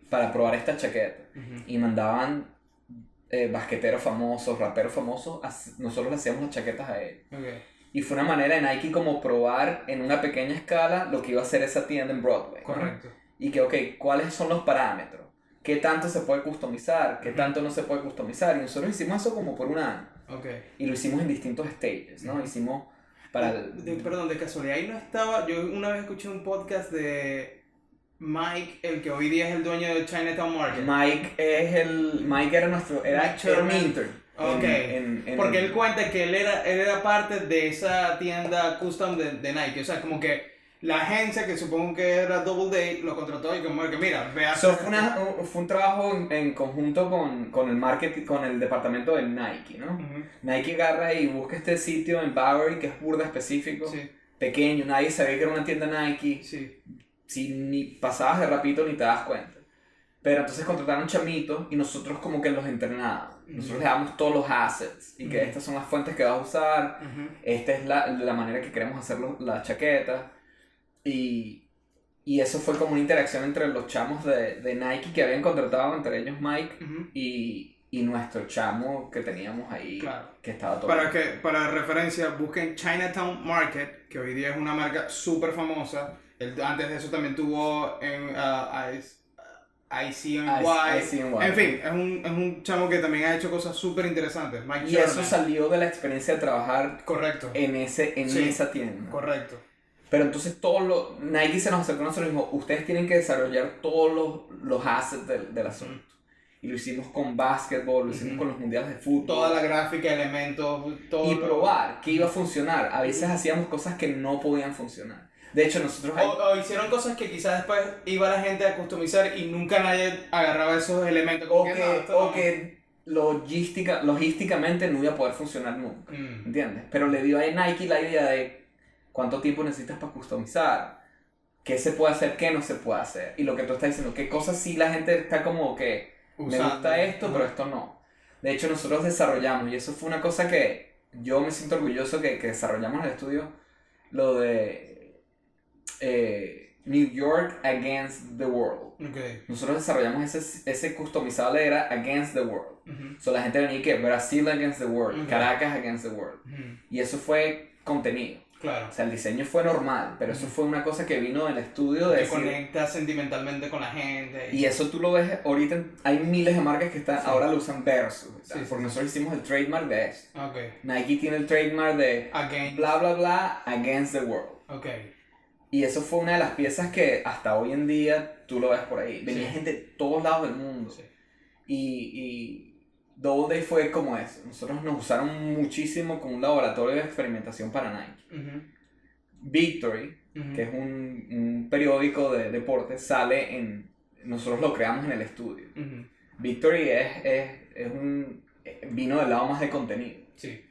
para probar esta chaqueta y mandaban basqueteros famosos, raperos famosos, nosotros le hacíamos las chaquetas a ellos. Okay. Y fue una manera de Nike como probar en una pequeña escala lo que iba a hacer esa tienda en Broadway. Correcto. ¿No? Y que, ok, ¿cuáles son los parámetros? ¿Qué tanto se puede customizar? ¿Qué tanto no se puede customizar? Y nosotros hicimos eso como por un año. Okay. Y lo hicimos en distintos stages, ¿no? Hicimos para Perdón, de casualidad, ahí no estaba... Yo una vez escuché un podcast de Mike, el que hoy día es el dueño de Chinatown Market. Mike era un intern. Ok, porque él cuenta que él era parte de esa tienda custom de Nike, o sea, como que la agencia que supongo que era Double Day lo contrató y como que mira, ve a hacer... fue un trabajo en conjunto con el marketing, con el departamento de Nike, ¿no? Nike agarra y busca este sitio en Bowery que es burda específico, pequeño, nadie sabía que era una tienda Nike, si ni pasabas de rapidito ni te das cuenta. Pero entonces contrataron chamitos y nosotros como que los entrenábamos. Nosotros le damos todos los assets y que estas son las fuentes que vas a usar, esta es la manera que queremos hacer la chaqueta. Y eso fue como una interacción entre los chamos de Nike que habían contratado, entre ellos Mike y nuestro chamo que teníamos ahí, que estaba todo. Para referencia, busquen Chinatown Market, que hoy día es una marca súper famosa. Antes de eso también tuvo en ICNY. En fin, es un chamo que también ha hecho cosas súper interesantes. Mike y Sherman. Eso salió de la experiencia de trabajar en esa tienda. Correcto. Pero entonces Nike se nos acercó a nosotros y dijo, ustedes tienen que desarrollar todos los assets del asunto. Y lo hicimos con básquetbol, lo hicimos con los mundiales de fútbol. Toda la gráfica, elementos, todo. Y probar que iba a funcionar. A veces hacíamos cosas que no podían funcionar. De hecho, nosotros... O hicieron cosas que quizás después iba la gente a customizar y nunca nadie agarraba esos elementos. O que logísticamente no iba a poder funcionar nunca. ¿Entiendes? Pero le dio a Nike la idea de cuánto tiempo necesitas para customizar. ¿Qué se puede hacer? ¿Qué no se puede hacer? Y lo que tú estás diciendo, ¿qué cosas sí la gente está como que... Me gusta esto, pero esto no. De hecho, nosotros desarrollamos, y eso fue una cosa que yo me siento orgulloso que desarrollamos en el estudio, lo de... New York Against the World. Okay. Nosotros desarrollamos ese customizable era Against the World. So la gente venía que Brasil Against the World, Caracas Against the World. Y eso fue contenido. Claro. O sea, el diseño fue normal, pero eso fue una cosa que vino del estudio de decir, conecta sentimentalmente con la gente. Y eso tú lo ves ahorita, hay miles de marcas que ahora lo usan versus. Porque nosotros hicimos el trademark de eso. Okay. Nike tiene el trademark de bla bla bla Against the World. Okay. Y eso fue una de las piezas que hasta hoy en día tú lo ves por ahí. Venía gente de todos lados del mundo. Y Double Day fue como eso. Nosotros nos usaron muchísimo como un laboratorio de experimentación para Nike. Ujú. Victory, Ujú. que es un periódico de deportes, sale en... Nosotros lo creamos en el estudio. Ujú. Victory es un... vino del lado más de contenido. Sí.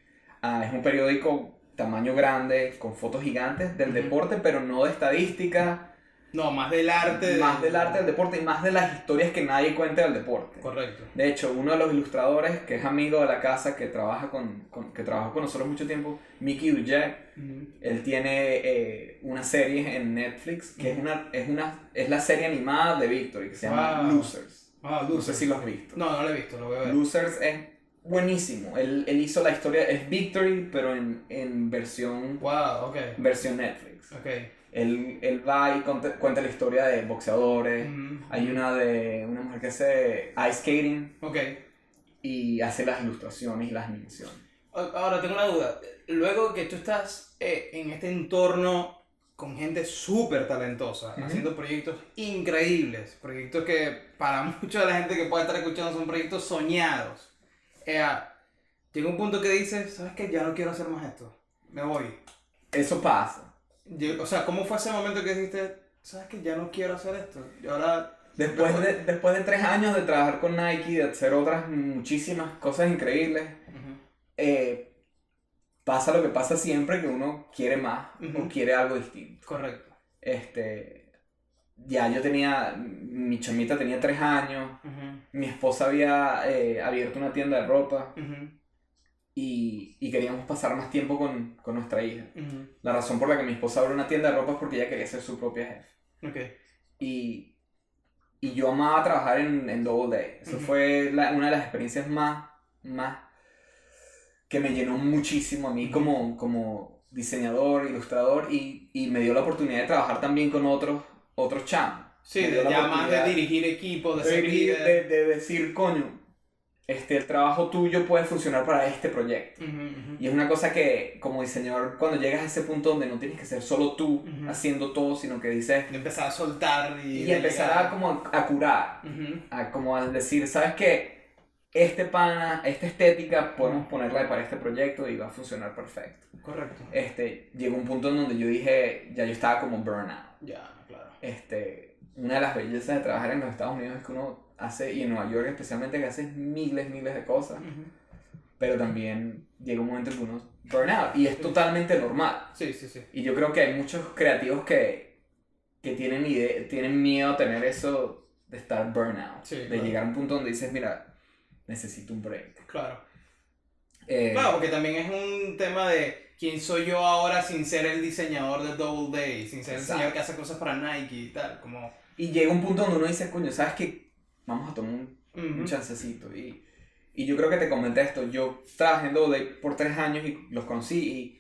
Es un periódico tamaño grande, con fotos gigantes del Ujú. deporte, pero no de estadística. No, más del arte. Más del arte del deporte y más de las historias que nadie cuenta del deporte. Correcto. De hecho, uno de los ilustradores, que es amigo de la casa, que trabajó con nosotros mucho tiempo, Mickey Dujek, Ujú. él tiene una serie en Netflix que es la serie animada de Victory, que se llama Wow. Losers. Ah, No sé si lo has visto. No lo he visto, lo voy a ver. Losers es buenísimo. Él hizo la historia, es Victory, pero en versión Wow, ok. Netflix. Ok. Él va y cuenta la historia de boxeadores. Ujú. Hay una de una mujer que hace ice skating Ok. y hace las ilustraciones y las animaciones. Ahora tengo una duda. Luego que tú estás en este entorno con gente súper talentosa, Ujú. haciendo proyectos increíbles, proyectos que para mucha de la gente que puede estar escuchando son proyectos soñados. Llega un punto que dices, ¿sabes qué? Ya no quiero hacer más esto. Me voy. Eso pasa. O sea, ¿cómo fue ese momento que dijiste, ¿sabes qué? Ya no quiero hacer esto. Y ahora... Después de 3 años de trabajar con Nike, de hacer otras muchísimas cosas increíbles, Ujú. pasa lo que pasa siempre, que uno quiere más Ujú. o quiere algo distinto. Correcto. Ya yo tenía, mi chamita tenía 3 años, Ujú. mi esposa había abierto una tienda de ropa Ujú. y queríamos pasar más tiempo con nuestra hija. Ujú. La razón por la que mi esposa abrió una tienda de ropa es porque ella quería ser su propia jefe. Ok. Y yo amaba trabajar en Double Day. Eso Ujú. fue una de las experiencias más que me llenó muchísimo a mí Ujú. como diseñador, ilustrador y me dio la oportunidad de trabajar también con otros chamos. Sí, Me dio la ya más de oportunidad dirigir equipos, de ser dirigir, líder. de decir, coño, el trabajo tuyo puede funcionar para este proyecto. Ujú, ujú. Y es una cosa que como diseñador, cuando llegas a ese punto donde no tienes que ser solo tú Ujú. haciendo todo, sino que dices... Y empezar a soltar Y empezar a, como a curar, Ujú. como a decir, ¿sabes qué? Este pana, esta estética, podemos ponerla para este proyecto y va a funcionar perfecto. Correcto. Llegó un punto en donde yo dije, ya yo estaba como burnout. Ya, claro. Una de las bellezas de trabajar en los Estados Unidos es que uno hace, y en Nueva York especialmente, que haces miles de cosas, Ujú. pero también llega un momento en que uno burnout y es totalmente normal. Sí, sí, sí. Y yo creo que hay muchos creativos que tienen miedo a tener eso de estar burnout, Sí, de claro. llegar a un punto donde dices, mira, necesito un break. Claro. Eh, Claro, porque también es un tema de quién soy yo ahora sin ser el diseñador de Double Day, sin ser el Exacto. diseñador que hace cosas para Nike y tal, como... Y llega un punto donde uno dice, coño, ¿sabes qué? Vamos a tomar un Ujú. chancecito. Y yo creo que te comenté esto, yo trabajé en Double Day por 3 años y los conocí y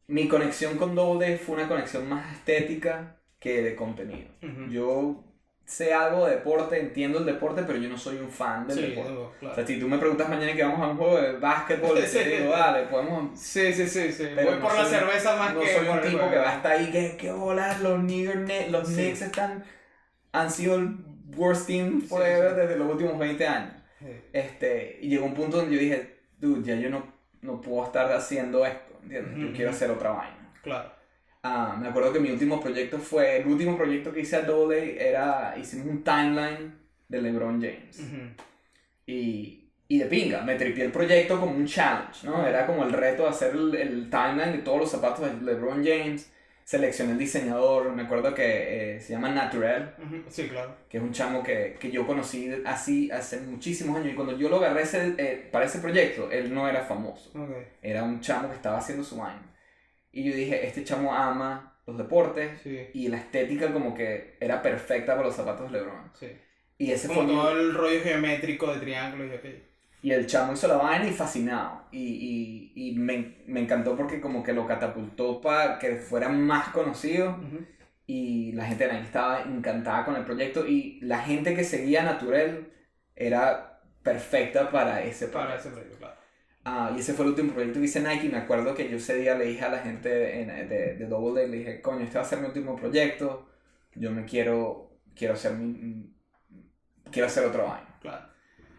mi conexión con Double Day fue una conexión más estética que de contenido. Ujú. Yo sé algo de deporte, entiendo el deporte, pero yo no soy un fan del Sí, deporte. no, O claro. sea, si tú me preguntas mañana que vamos a un juego de básquetbol, te digo, dale, podemos... Sí. Pero Voy no por la soy- cerveza más no que soy por un el tipo juego. que va a estar ahí, que bolas, los Sí. Knicks han sido el worst team forever Sí. desde los últimos 20 años. Sí. Y llegó un punto donde yo dije, dude, ya yo no puedo estar haciendo esto, ¿entiendes? Yo Ujú, quiero ujú. hacer otra vaina. Claro. Me acuerdo que mi último proyecto el último proyecto que hice a Double A hicimos un timeline de LeBron James. Ujú. Y de pinga, me tripié el proyecto como un challenge, ¿no? Era como el reto de hacer el timeline de todos los zapatos de LeBron James. Seleccioné el diseñador, me acuerdo que se llama Naturel, Ujú. Sí, claro. que es un chamo que yo conocí así hace muchísimos años. Y cuando yo lo agarré para ese proyecto, él no era famoso. Okay. Era un chamo que estaba haciendo su vaina. Y yo dije, este chamo ama los deportes Sí. y la estética como que era perfecta para los zapatos de LeBron. Sí. Y ese Como fue todo el rollo geométrico de triángulos y aquello. Y el chamo hizo la vaina y fascinado. Y me encantó porque como que lo catapultó para que fuera más conocido. Ujú. Y la gente de Nike estaba encantada con el proyecto. Y la gente que seguía Naturel era perfecta para ese Para proyecto. ese proyecto, claro. Y ese fue el último proyecto que hice Nike. Y me acuerdo que yo ese día le dije a la gente de Double Day, le dije, coño, este va a ser mi último proyecto. Yo quiero hacer quiero hacer otro año. Claro.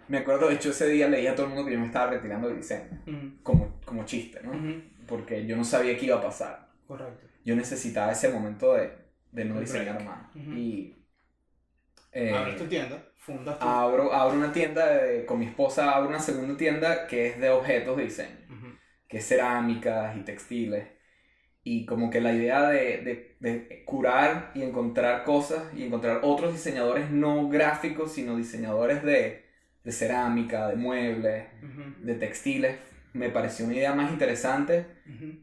Me acuerdo, de hecho, ese día le dije a todo el mundo que yo me estaba retirando del diseño, como chiste, ¿no? Porque yo no sabía qué iba a pasar. Correcto. Yo necesitaba ese momento de no diseñar más. Y abres tu tienda, fundas tu... abro una tienda, con mi esposa abro una segunda tienda que es de objetos de diseño, que es cerámicas y textiles. Y como que la idea de curar y encontrar cosas y encontrar otros diseñadores no gráficos, sino diseñadores de cerámica, de muebles, de textiles, me pareció una idea más interesante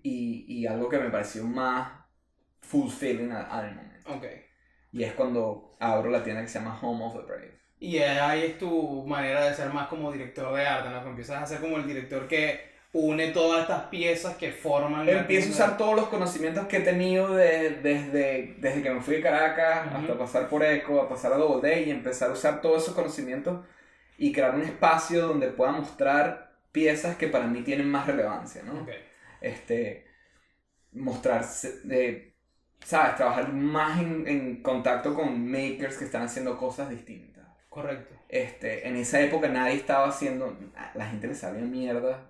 y algo que me pareció más fulfilling al momento. Okay. Y es cuando abro la tienda que se llama Home of the Brave. Y ahí es tu manera de ser más como director de arte, ¿no? Que empiezas a ser como el director que une todas estas piezas que forman... Empiezo a usar todos los conocimientos que he tenido desde que me fui de Caracas hasta pasar por ECO, a pasar a Double Day y empezar a usar todos esos conocimientos y crear un espacio donde pueda mostrar piezas que para mí tienen más relevancia, ¿no? Okay. Mostrar, ¿sabes? Trabajar más en contacto con makers que están haciendo cosas distintas. Correcto. En esa época nadie estaba haciendo, la gente le sabía mierda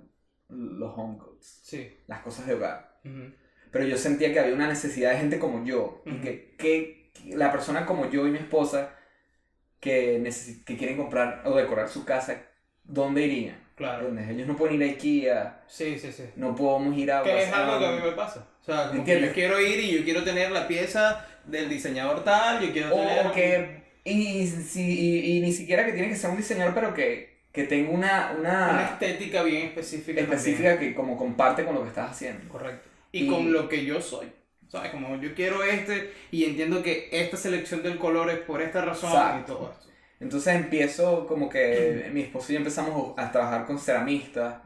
los home goods, sí, las cosas de hogar. Pero yo sentía que había una necesidad de gente como yo, y que la persona como yo y mi esposa que quieren comprar o decorar su casa, ¿dónde irían? Claro. Ellos no pueden ir a IKEA. Sí. No podemos ir a... Que es algo que a mí me pasa. O sea, como que yo quiero ir y yo quiero tener la pieza del diseñador tal, yo quiero tener... O que... Y ni siquiera que tiene que ser un diseñador, pero que tenga una estética bien específica. Específica también. Que como comparte con lo que estás haciendo. Correcto. Y con lo que yo soy. ¿Sabes? Como yo quiero y entiendo que esta selección del color es por esta razón. Exacto. Y todo esto. Entonces empiezo como que mi esposo y yo empezamos a trabajar con ceramistas,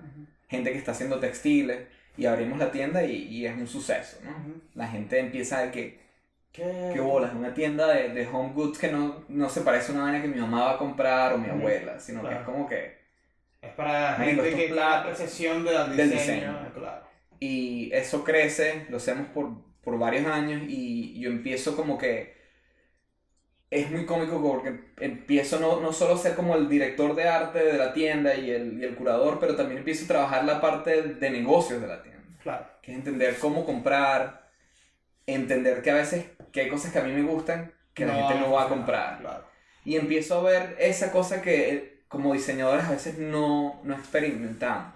gente que está haciendo textiles, y abrimos la tienda y es un suceso, ¿no? La gente empieza a ¿Qué bolas? Una tienda de home goods que no se parece a una vaina que mi mamá va a comprar o mi abuela, sino que es como que... Es para gente que tiene la apreciación del diseño. Claro. Y eso crece, lo hacemos por varios años y yo empiezo como que... Es muy cómico porque empiezo no solo a ser como el director de arte de la tienda y el curador, pero también empiezo a trabajar la parte de negocios de la tienda. Claro. Que es entender cómo comprar, entender que a veces que hay cosas que a mí me gustan que la gente no va a comprar. Claro. Y empiezo a ver esa cosa que como diseñadores a veces no experimentamos.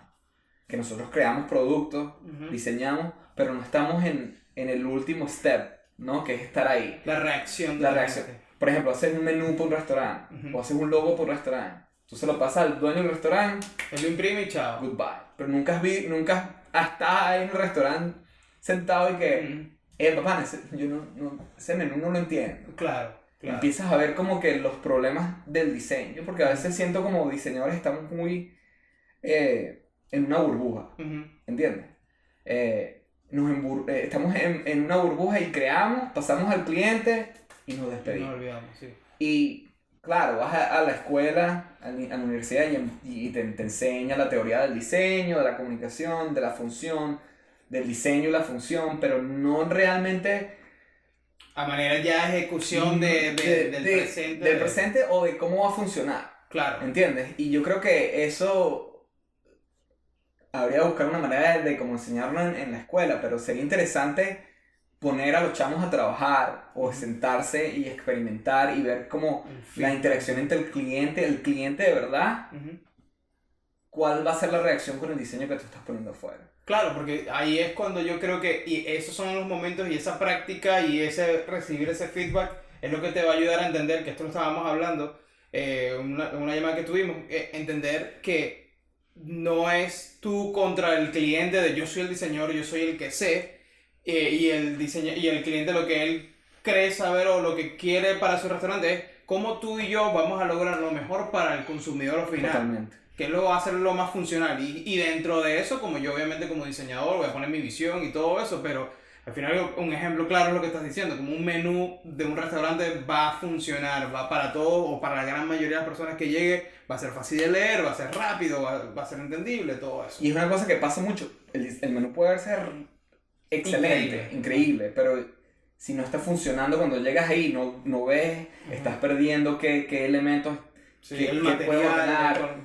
Que nosotros creamos productos, diseñamos, pero no estamos en el último step, ¿no? Que es estar ahí. La reacción. La reacción. Por ejemplo, haces un menú para un restaurante o haces un logo para un restaurante. Tú se lo pasas al dueño del restaurante. Él lo imprime y chao. Goodbye. Pero nunca has estado ahí en el restaurante sentado y que... papá, ese menú no lo entiendo. Claro. Empiezas a ver como que los problemas del diseño. Porque a veces siento como diseñadores estamos muy en una burbuja. ¿Entiendes? Estamos en una burbuja y creamos, pasamos al cliente y nos despedimos. No olvidamos, sí. Y claro, vas a la escuela, a la universidad y te enseña la teoría del diseño, de la comunicación, de la función, del diseño y la función, pero no realmente... A manera ya de ejecución del presente. Del presente o de cómo va a funcionar. Claro. ¿Entiendes? Y yo creo que eso... Habría que buscar una manera de cómo enseñarlo en la escuela, pero sería interesante poner a los chamos a trabajar o sentarse y experimentar y ver cómo la interacción entre el cliente de verdad, cuál va a ser la reacción con el diseño que tú estás poniendo afuera. Claro, porque ahí es cuando yo creo que y esos son los momentos y esa práctica y recibir ese feedback es lo que te va a ayudar a entender, que esto lo estábamos hablando, una llamada que tuvimos, entender que no es tú contra el cliente de yo soy el diseñador, yo soy el que sé, y el cliente lo que él cree saber o lo que quiere para su restaurante es cómo tú y yo vamos a lograr lo mejor para el consumidor final. Totalmente. Que lo va a hacer lo más funcional. Y dentro de eso, como yo obviamente como diseñador voy a poner mi visión y todo eso, pero al final un ejemplo claro es lo que estás diciendo, como un menú de un restaurante va a funcionar, va para todos o para la gran mayoría de las personas que llegue, va a ser fácil de leer, va a ser rápido, va a ser entendible, todo eso. Y es una cosa que pasa mucho, el menú puede ser excelente, increíble, pero si no está funcionando cuando llegas ahí, no ves, estás perdiendo qué elementos Sí, qué, el qué puedo material. ordenar.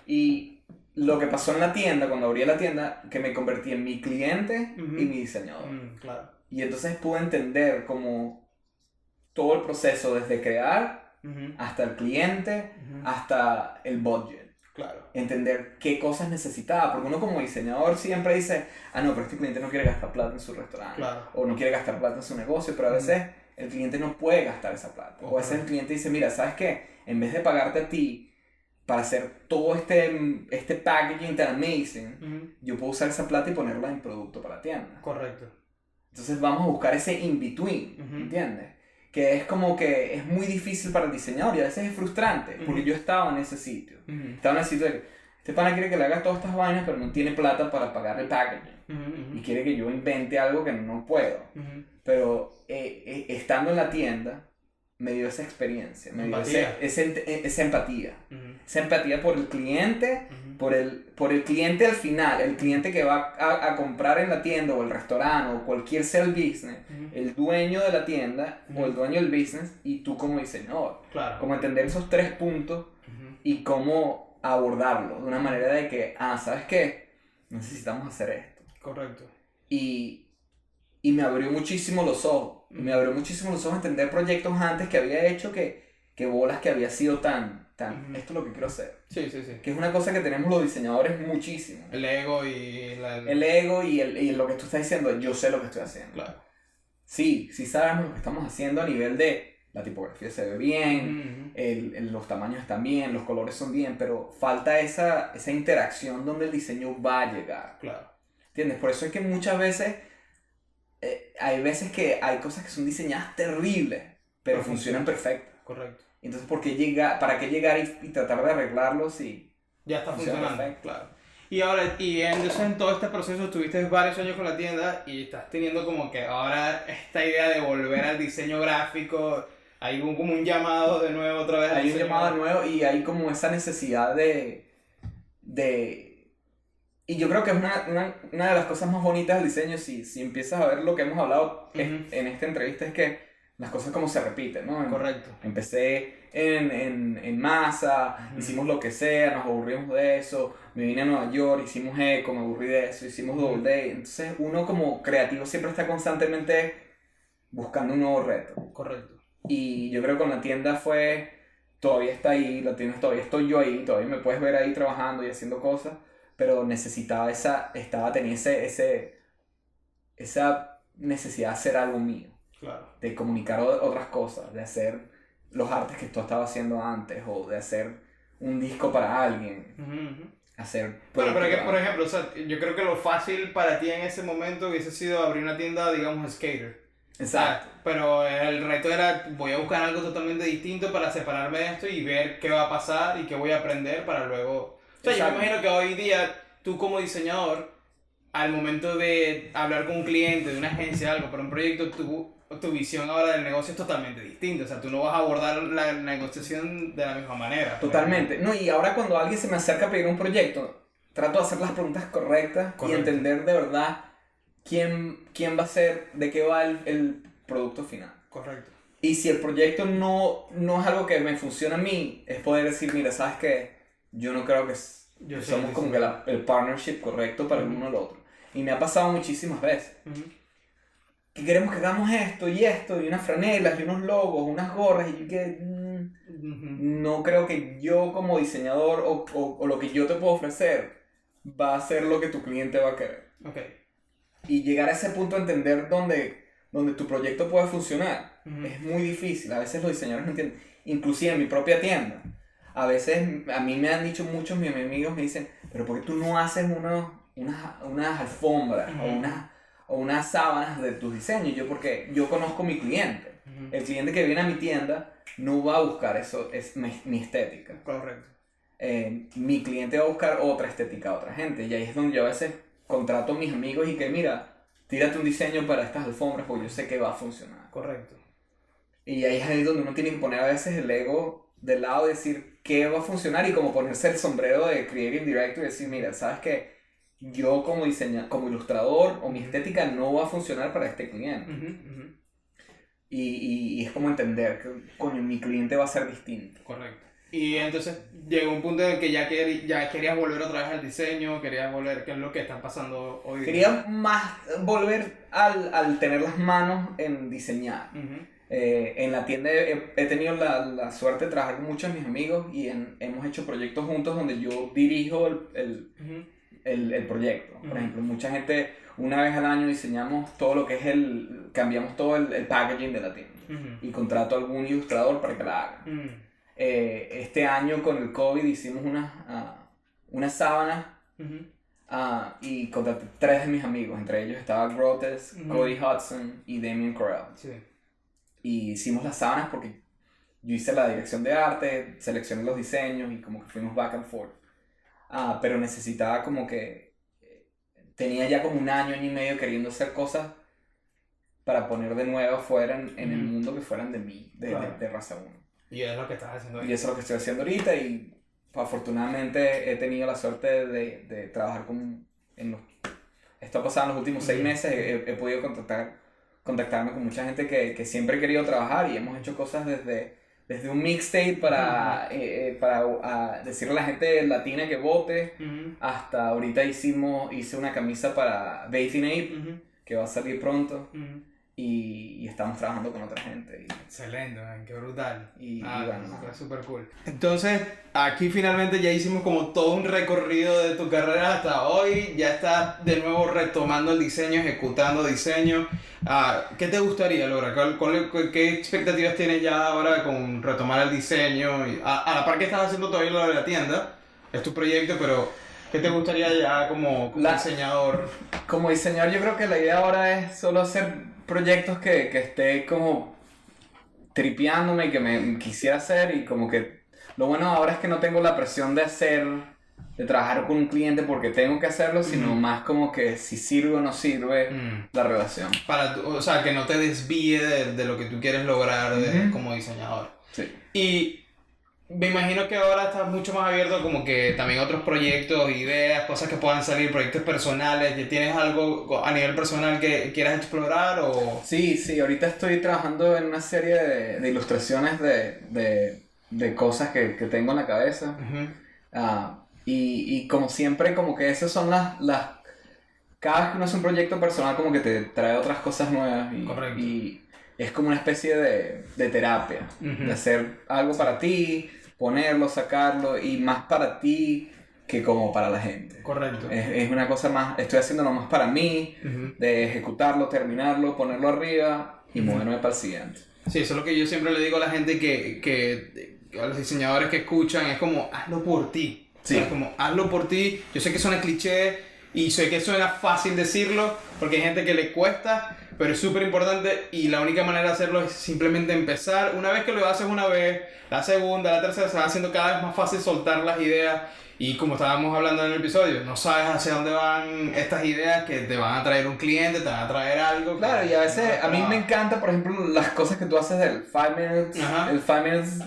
Y lo que pasó en la tienda, cuando abrí la tienda, que me convertí en mi cliente y mi diseñador. Claro. Y entonces pude entender como todo el proceso, desde crear hasta el cliente, hasta el budget. Claro. Entender qué cosas necesitaba, porque uno como diseñador siempre dice, ah no, pero este cliente no quiere gastar plata en su restaurante, Claro. o no quiere gastar plata en su negocio, pero a veces el cliente no puede gastar esa plata, o a veces el cliente dice, mira, ¿sabes qué? En vez de pagarte a ti para hacer todo este packaging tan amazing, yo puedo usar esa plata y ponerla en producto para la tienda. Correcto. Entonces vamos a buscar ese in-between, ¿entiendes? Que es como que es muy difícil para el diseñador y a veces es frustrante, porque yo estaba en ese sitio. Estaba en el sitio de que este pana quiere que le haga todas estas vainas, pero no tiene plata para pagar el packaging. Y quiere que yo invente algo que no puedo. Pero estando en la tienda, me dio esa experiencia, me dio esa empatía. Esa empatía por el cliente, por el cliente al final, el cliente que va a comprar en la tienda o el restaurante o cualquier sea el business, el dueño de la tienda o el dueño del business y tú como diseñador. Claro. Como entender esos 3 puntos y cómo abordarlo de una manera de que, ¿sabes qué? Necesitamos hacer esto. Correcto. Y me abrió muchísimo los ojos. Me abrió muchísimo los ojos a entender proyectos antes que había hecho que bolas que había sido tan esto es lo que quiero hacer. Sí. Que es una cosa que tenemos los diseñadores muchísimo. El ego y el ego y lo que tú estás diciendo, yo sé lo que estoy haciendo. Claro. Sí sabemos lo que estamos haciendo a nivel de la tipografía se ve bien, los tamaños están bien, los colores son bien, pero falta esa interacción donde el diseño va a llegar. Claro. ¿Entiendes? Por eso es que muchas veces hay veces que hay cosas que son diseñadas terribles, pero funcionan perfecto. Correcto. Entonces, ¿para qué llegar y tratar de arreglarlo si ya está funcionando? Perfecto. Claro. Y ahora, entonces en todo este proceso estuviste varios años con la tienda y estás teniendo como que ahora esta idea de volver al diseño gráfico, hay como un llamado de nuevo otra vez. Hay un llamado de nuevo y hay como esa necesidad de y yo creo que es una de las cosas más bonitas del diseño, si empiezas a ver lo que hemos hablado en esta entrevista, es que las cosas como se repiten, ¿no? Correcto. Empecé en masa, hicimos lo que sea, nos aburrimos de eso, me vine a Nueva York, hicimos eco, me aburrí de eso, hicimos Double Day. Entonces uno como creativo siempre está constantemente buscando un nuevo reto. Correcto. Y yo creo que con la tienda todavía está ahí, la tienda todavía estoy yo ahí, todavía me puedes ver ahí trabajando y haciendo cosas, pero tenía esa necesidad de hacer algo mío. Claro. De comunicar otras cosas, de hacer los artes que tú estabas haciendo antes, o de hacer un disco para alguien, hacer... Bueno, pero que, por ejemplo, o sea, yo creo que lo fácil para ti en ese momento hubiese sido abrir una tienda, digamos, skater. Exacto. Pero el reto era, voy a buscar algo totalmente distinto para separarme de esto y ver qué va a pasar y qué voy a aprender para luego... O sea, yo me imagino que hoy día, tú como diseñador, al momento de hablar con un cliente, de una agencia, algo, para un proyecto, tu visión ahora del negocio es totalmente distinta. O sea, tú no vas a abordar la negociación de la misma manera. Totalmente. No, y ahora cuando alguien se me acerca a pedir un proyecto, trato de hacer las preguntas correctas. Y entender de verdad quién va a ser, de qué va el producto final. Correcto. Y si el proyecto no es algo que me funciona a mí, es poder decir, mira, ¿sabes qué? Yo no creo que somos como que el partnership correcto para el uno al otro. Y me ha pasado muchísimas veces. Que queremos que hagamos esto y unas franelas y unos logos, unas gorras, y yo que no creo que yo como diseñador o lo que yo te puedo ofrecer va a ser lo que tu cliente va a querer. Okay. Y llegar a ese punto de entender donde tu proyecto puede funcionar es muy difícil. A veces los diseñadores no entienden. Inclusive en mi propia tienda. A veces a mí me han dicho muchos mis amigos, me dicen, pero ¿por qué tú no haces unas alfombras o unas sábanas de tus diseños? Porque yo conozco a mi cliente. El cliente que viene a mi tienda no va a buscar eso, es mi estética. Correcto. Mi cliente va a buscar otra estética, otra gente. Y ahí es donde yo a veces contrato a mis amigos y que mira, tírate un diseño para estas alfombras porque yo sé que va a funcionar. Correcto. Y ahí es ahí donde uno tiene que poner a veces el ego del lado y decir qué va a funcionar y como ponerse el sombrero de Creative Director y decir, mira, ¿sabes qué? Yo como ilustrador o mi estética no va a funcionar para este cliente. Y es como entender que mi cliente va a ser distinto. Correcto. Y entonces llegó un punto en el que ya querías volver otra vez al diseño, querías volver, ¿qué es lo que está pasando hoy día? Quería más volver al tener las manos en diseñar. Ujú, En la tienda he tenido la suerte de trabajar con muchos de mis amigos y hemos hecho proyectos juntos donde yo dirijo ujú, el proyecto. Por Ujú. ejemplo, mucha gente, una vez al año diseñamos todo lo que es cambiamos todo el packaging de la tienda ujú, y contrato a algún ilustrador para que la haga. ujú, Este año con el COVID hicimos unas sábanas ujú. y contraté 3 de mis amigos, entre ellos estaba Grotes, Ujú. Cody Hudson y Damien Corral. Sí. Y hicimos las sábanas porque yo hice la dirección de arte, seleccioné los diseños y como que fuimos back and forth. Pero necesitaba como que tenía ya como un año y medio queriendo hacer cosas para poner de nuevo afuera en el Ujú. mundo que fueran de mí, Claro. de Raza 1. Y es lo que estás haciendo Y ahí. eso es lo que estoy haciendo ahorita y afortunadamente he tenido la suerte de trabajar esto ha pasado en los últimos 6 meses, he podido contactarme con mucha gente que siempre he querido trabajar y hemos hecho cosas desde un mixtape para decirle a la gente latina que vote, Ujú, hasta ahorita hice una camisa para Bathing Ape ujú, que va a salir pronto ujú. y estamos trabajando con otra gente. Excelente, man, qué brutal. Y bueno, eso nada. fue súper cool. Entonces, aquí finalmente ya hicimos como todo un recorrido de tu carrera hasta hoy. Ya estás de nuevo retomando el diseño, ejecutando diseño. ¿Qué te gustaría lograr? ¿Qué expectativas tienes ya ahora con retomar el diseño? A la par que estás haciendo todavía lo de la tienda, es tu proyecto, pero ¿qué te gustaría ya como diseñador? Como diseñador yo creo que la idea ahora es solo hacer proyectos que esté como tripeándome y que me quisiera hacer y como que lo bueno ahora es que no tengo la presión de trabajar con un cliente porque tengo que hacerlo, sino más como que si sirve o no sirve la relación. O sea, que no te desvíe de lo que tú quieres lograr como diseñador. Sí. Y me imagino que ahora estás mucho más abierto como que también a otros proyectos, ideas, cosas que puedan salir, proyectos personales. ¿Ya tienes algo a nivel personal que quieras explorar o...? Sí, ahorita estoy trabajando en una serie de ilustraciones de cosas que tengo en la cabeza. Y como siempre, como que esas son cada vez que uno hace un proyecto personal como que te trae otras cosas nuevas Correcto. y es como una especie de terapia, de hacer algo para ti, ponerlo, sacarlo y más para ti que como para la gente. Correcto. Es una cosa más, estoy haciéndolo más para mí, de ejecutarlo, terminarlo, ponerlo arriba y moverme para el siguiente. Sí, eso es lo que yo siempre le digo a la gente que a los diseñadores que escuchan, es como, hazlo por ti. Sí. Es como, hazlo por ti. Yo sé que suena cliché y sé que suena fácil decirlo porque hay gente que le cuesta, pero es súper importante y la única manera de hacerlo es simplemente empezar. Una vez que lo haces una vez, la segunda, la tercera, se va haciendo cada vez más fácil soltar las ideas. Y como estábamos hablando en el episodio, no sabes hacia dónde van estas ideas que te van a traer un cliente, te van a traer algo. Claro, y a veces a mí me encanta, por ejemplo, las cosas que tú haces del 5 minutes, Ajá. el 5 minutes,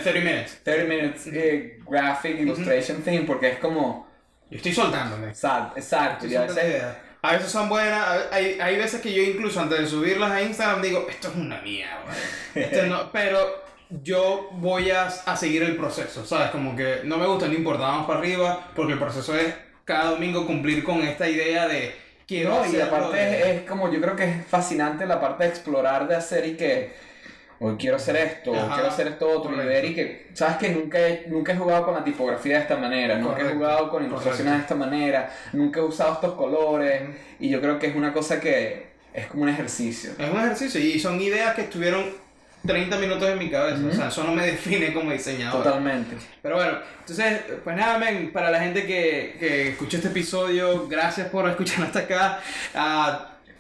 30 minutes. 30 minutes graphic illustration thing, porque es como... Yo estoy soltándome. Exacto, Estoy y a soltando veces... ideas. A veces son buenas, hay veces que yo incluso antes de subirlas a Instagram digo, esto es una mierda, no, pero yo voy a seguir el proceso, ¿sabes? Como que no me gusta, no importa, vamos para arriba, porque el proceso es cada domingo cumplir con esta idea de quiero No, y hacerlo aparte de- es como, yo creo que es fascinante la parte de explorar, de hacer y que... Hoy quiero hacer esto, o Ajá, quiero hacer esto otro, y correcto. ver y que... Sabes que nunca he jugado con la tipografía de esta manera, nunca he Correcto, jugado con ilustraciones de esta manera, nunca he usado estos colores, y yo creo que es una cosa que es como un ejercicio. Es un ejercicio y son ideas que estuvieron 30 minutos en mi cabeza, o sea, eso no me define como diseñador. Totalmente. Pero bueno, entonces, pues nada, men, para la gente que escuchó este episodio, gracias por escuchar hasta acá.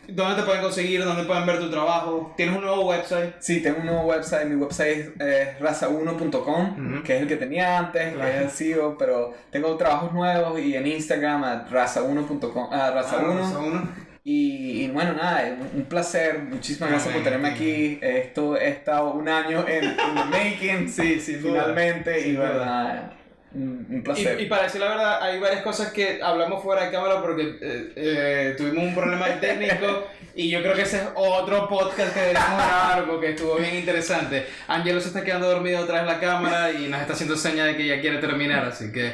¿Dónde te pueden conseguir? ¿Dónde pueden ver tu trabajo? ¿Tienes un nuevo website? Sí, tengo un nuevo website, mi website es raza1.com, que es el que tenía antes, Claro. que es el CEO, pero tengo trabajos nuevos y en Instagram raza1.com, raza1. Raza1. Y bueno, nada, un placer, muchísimas gracias por tenerme aquí. Esto he estado un año en the making, Sí, sin duda. finalmente, Sin y bueno, duda. nada, Un placer. Y para decir la verdad, hay varias cosas que hablamos fuera de cámara porque tuvimos un problema técnico y yo creo que ese es otro podcast que deberíamos grabar porque estuvo bien interesante. Angelo se está quedando dormido atrás de la cámara y nos está haciendo señas de que ya quiere terminar, así que...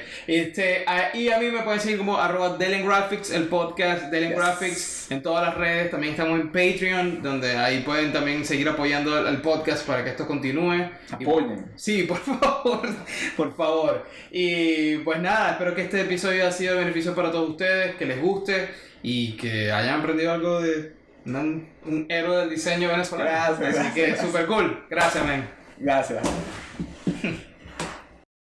y a mí me pueden seguir como @DelenGraphics, el podcast Delen Graphics, en todas las redes. También estamos en Patreon, donde ahí pueden también seguir apoyando al podcast para que esto continúe. Apoyen. Sí, por favor, por favor. Y pues nada, espero que este episodio haya sido de beneficio para todos ustedes, que les guste y que hayan aprendido algo de un héroe del diseño venezolano. Gracias. Así que super cool. Gracias, man. Gracias.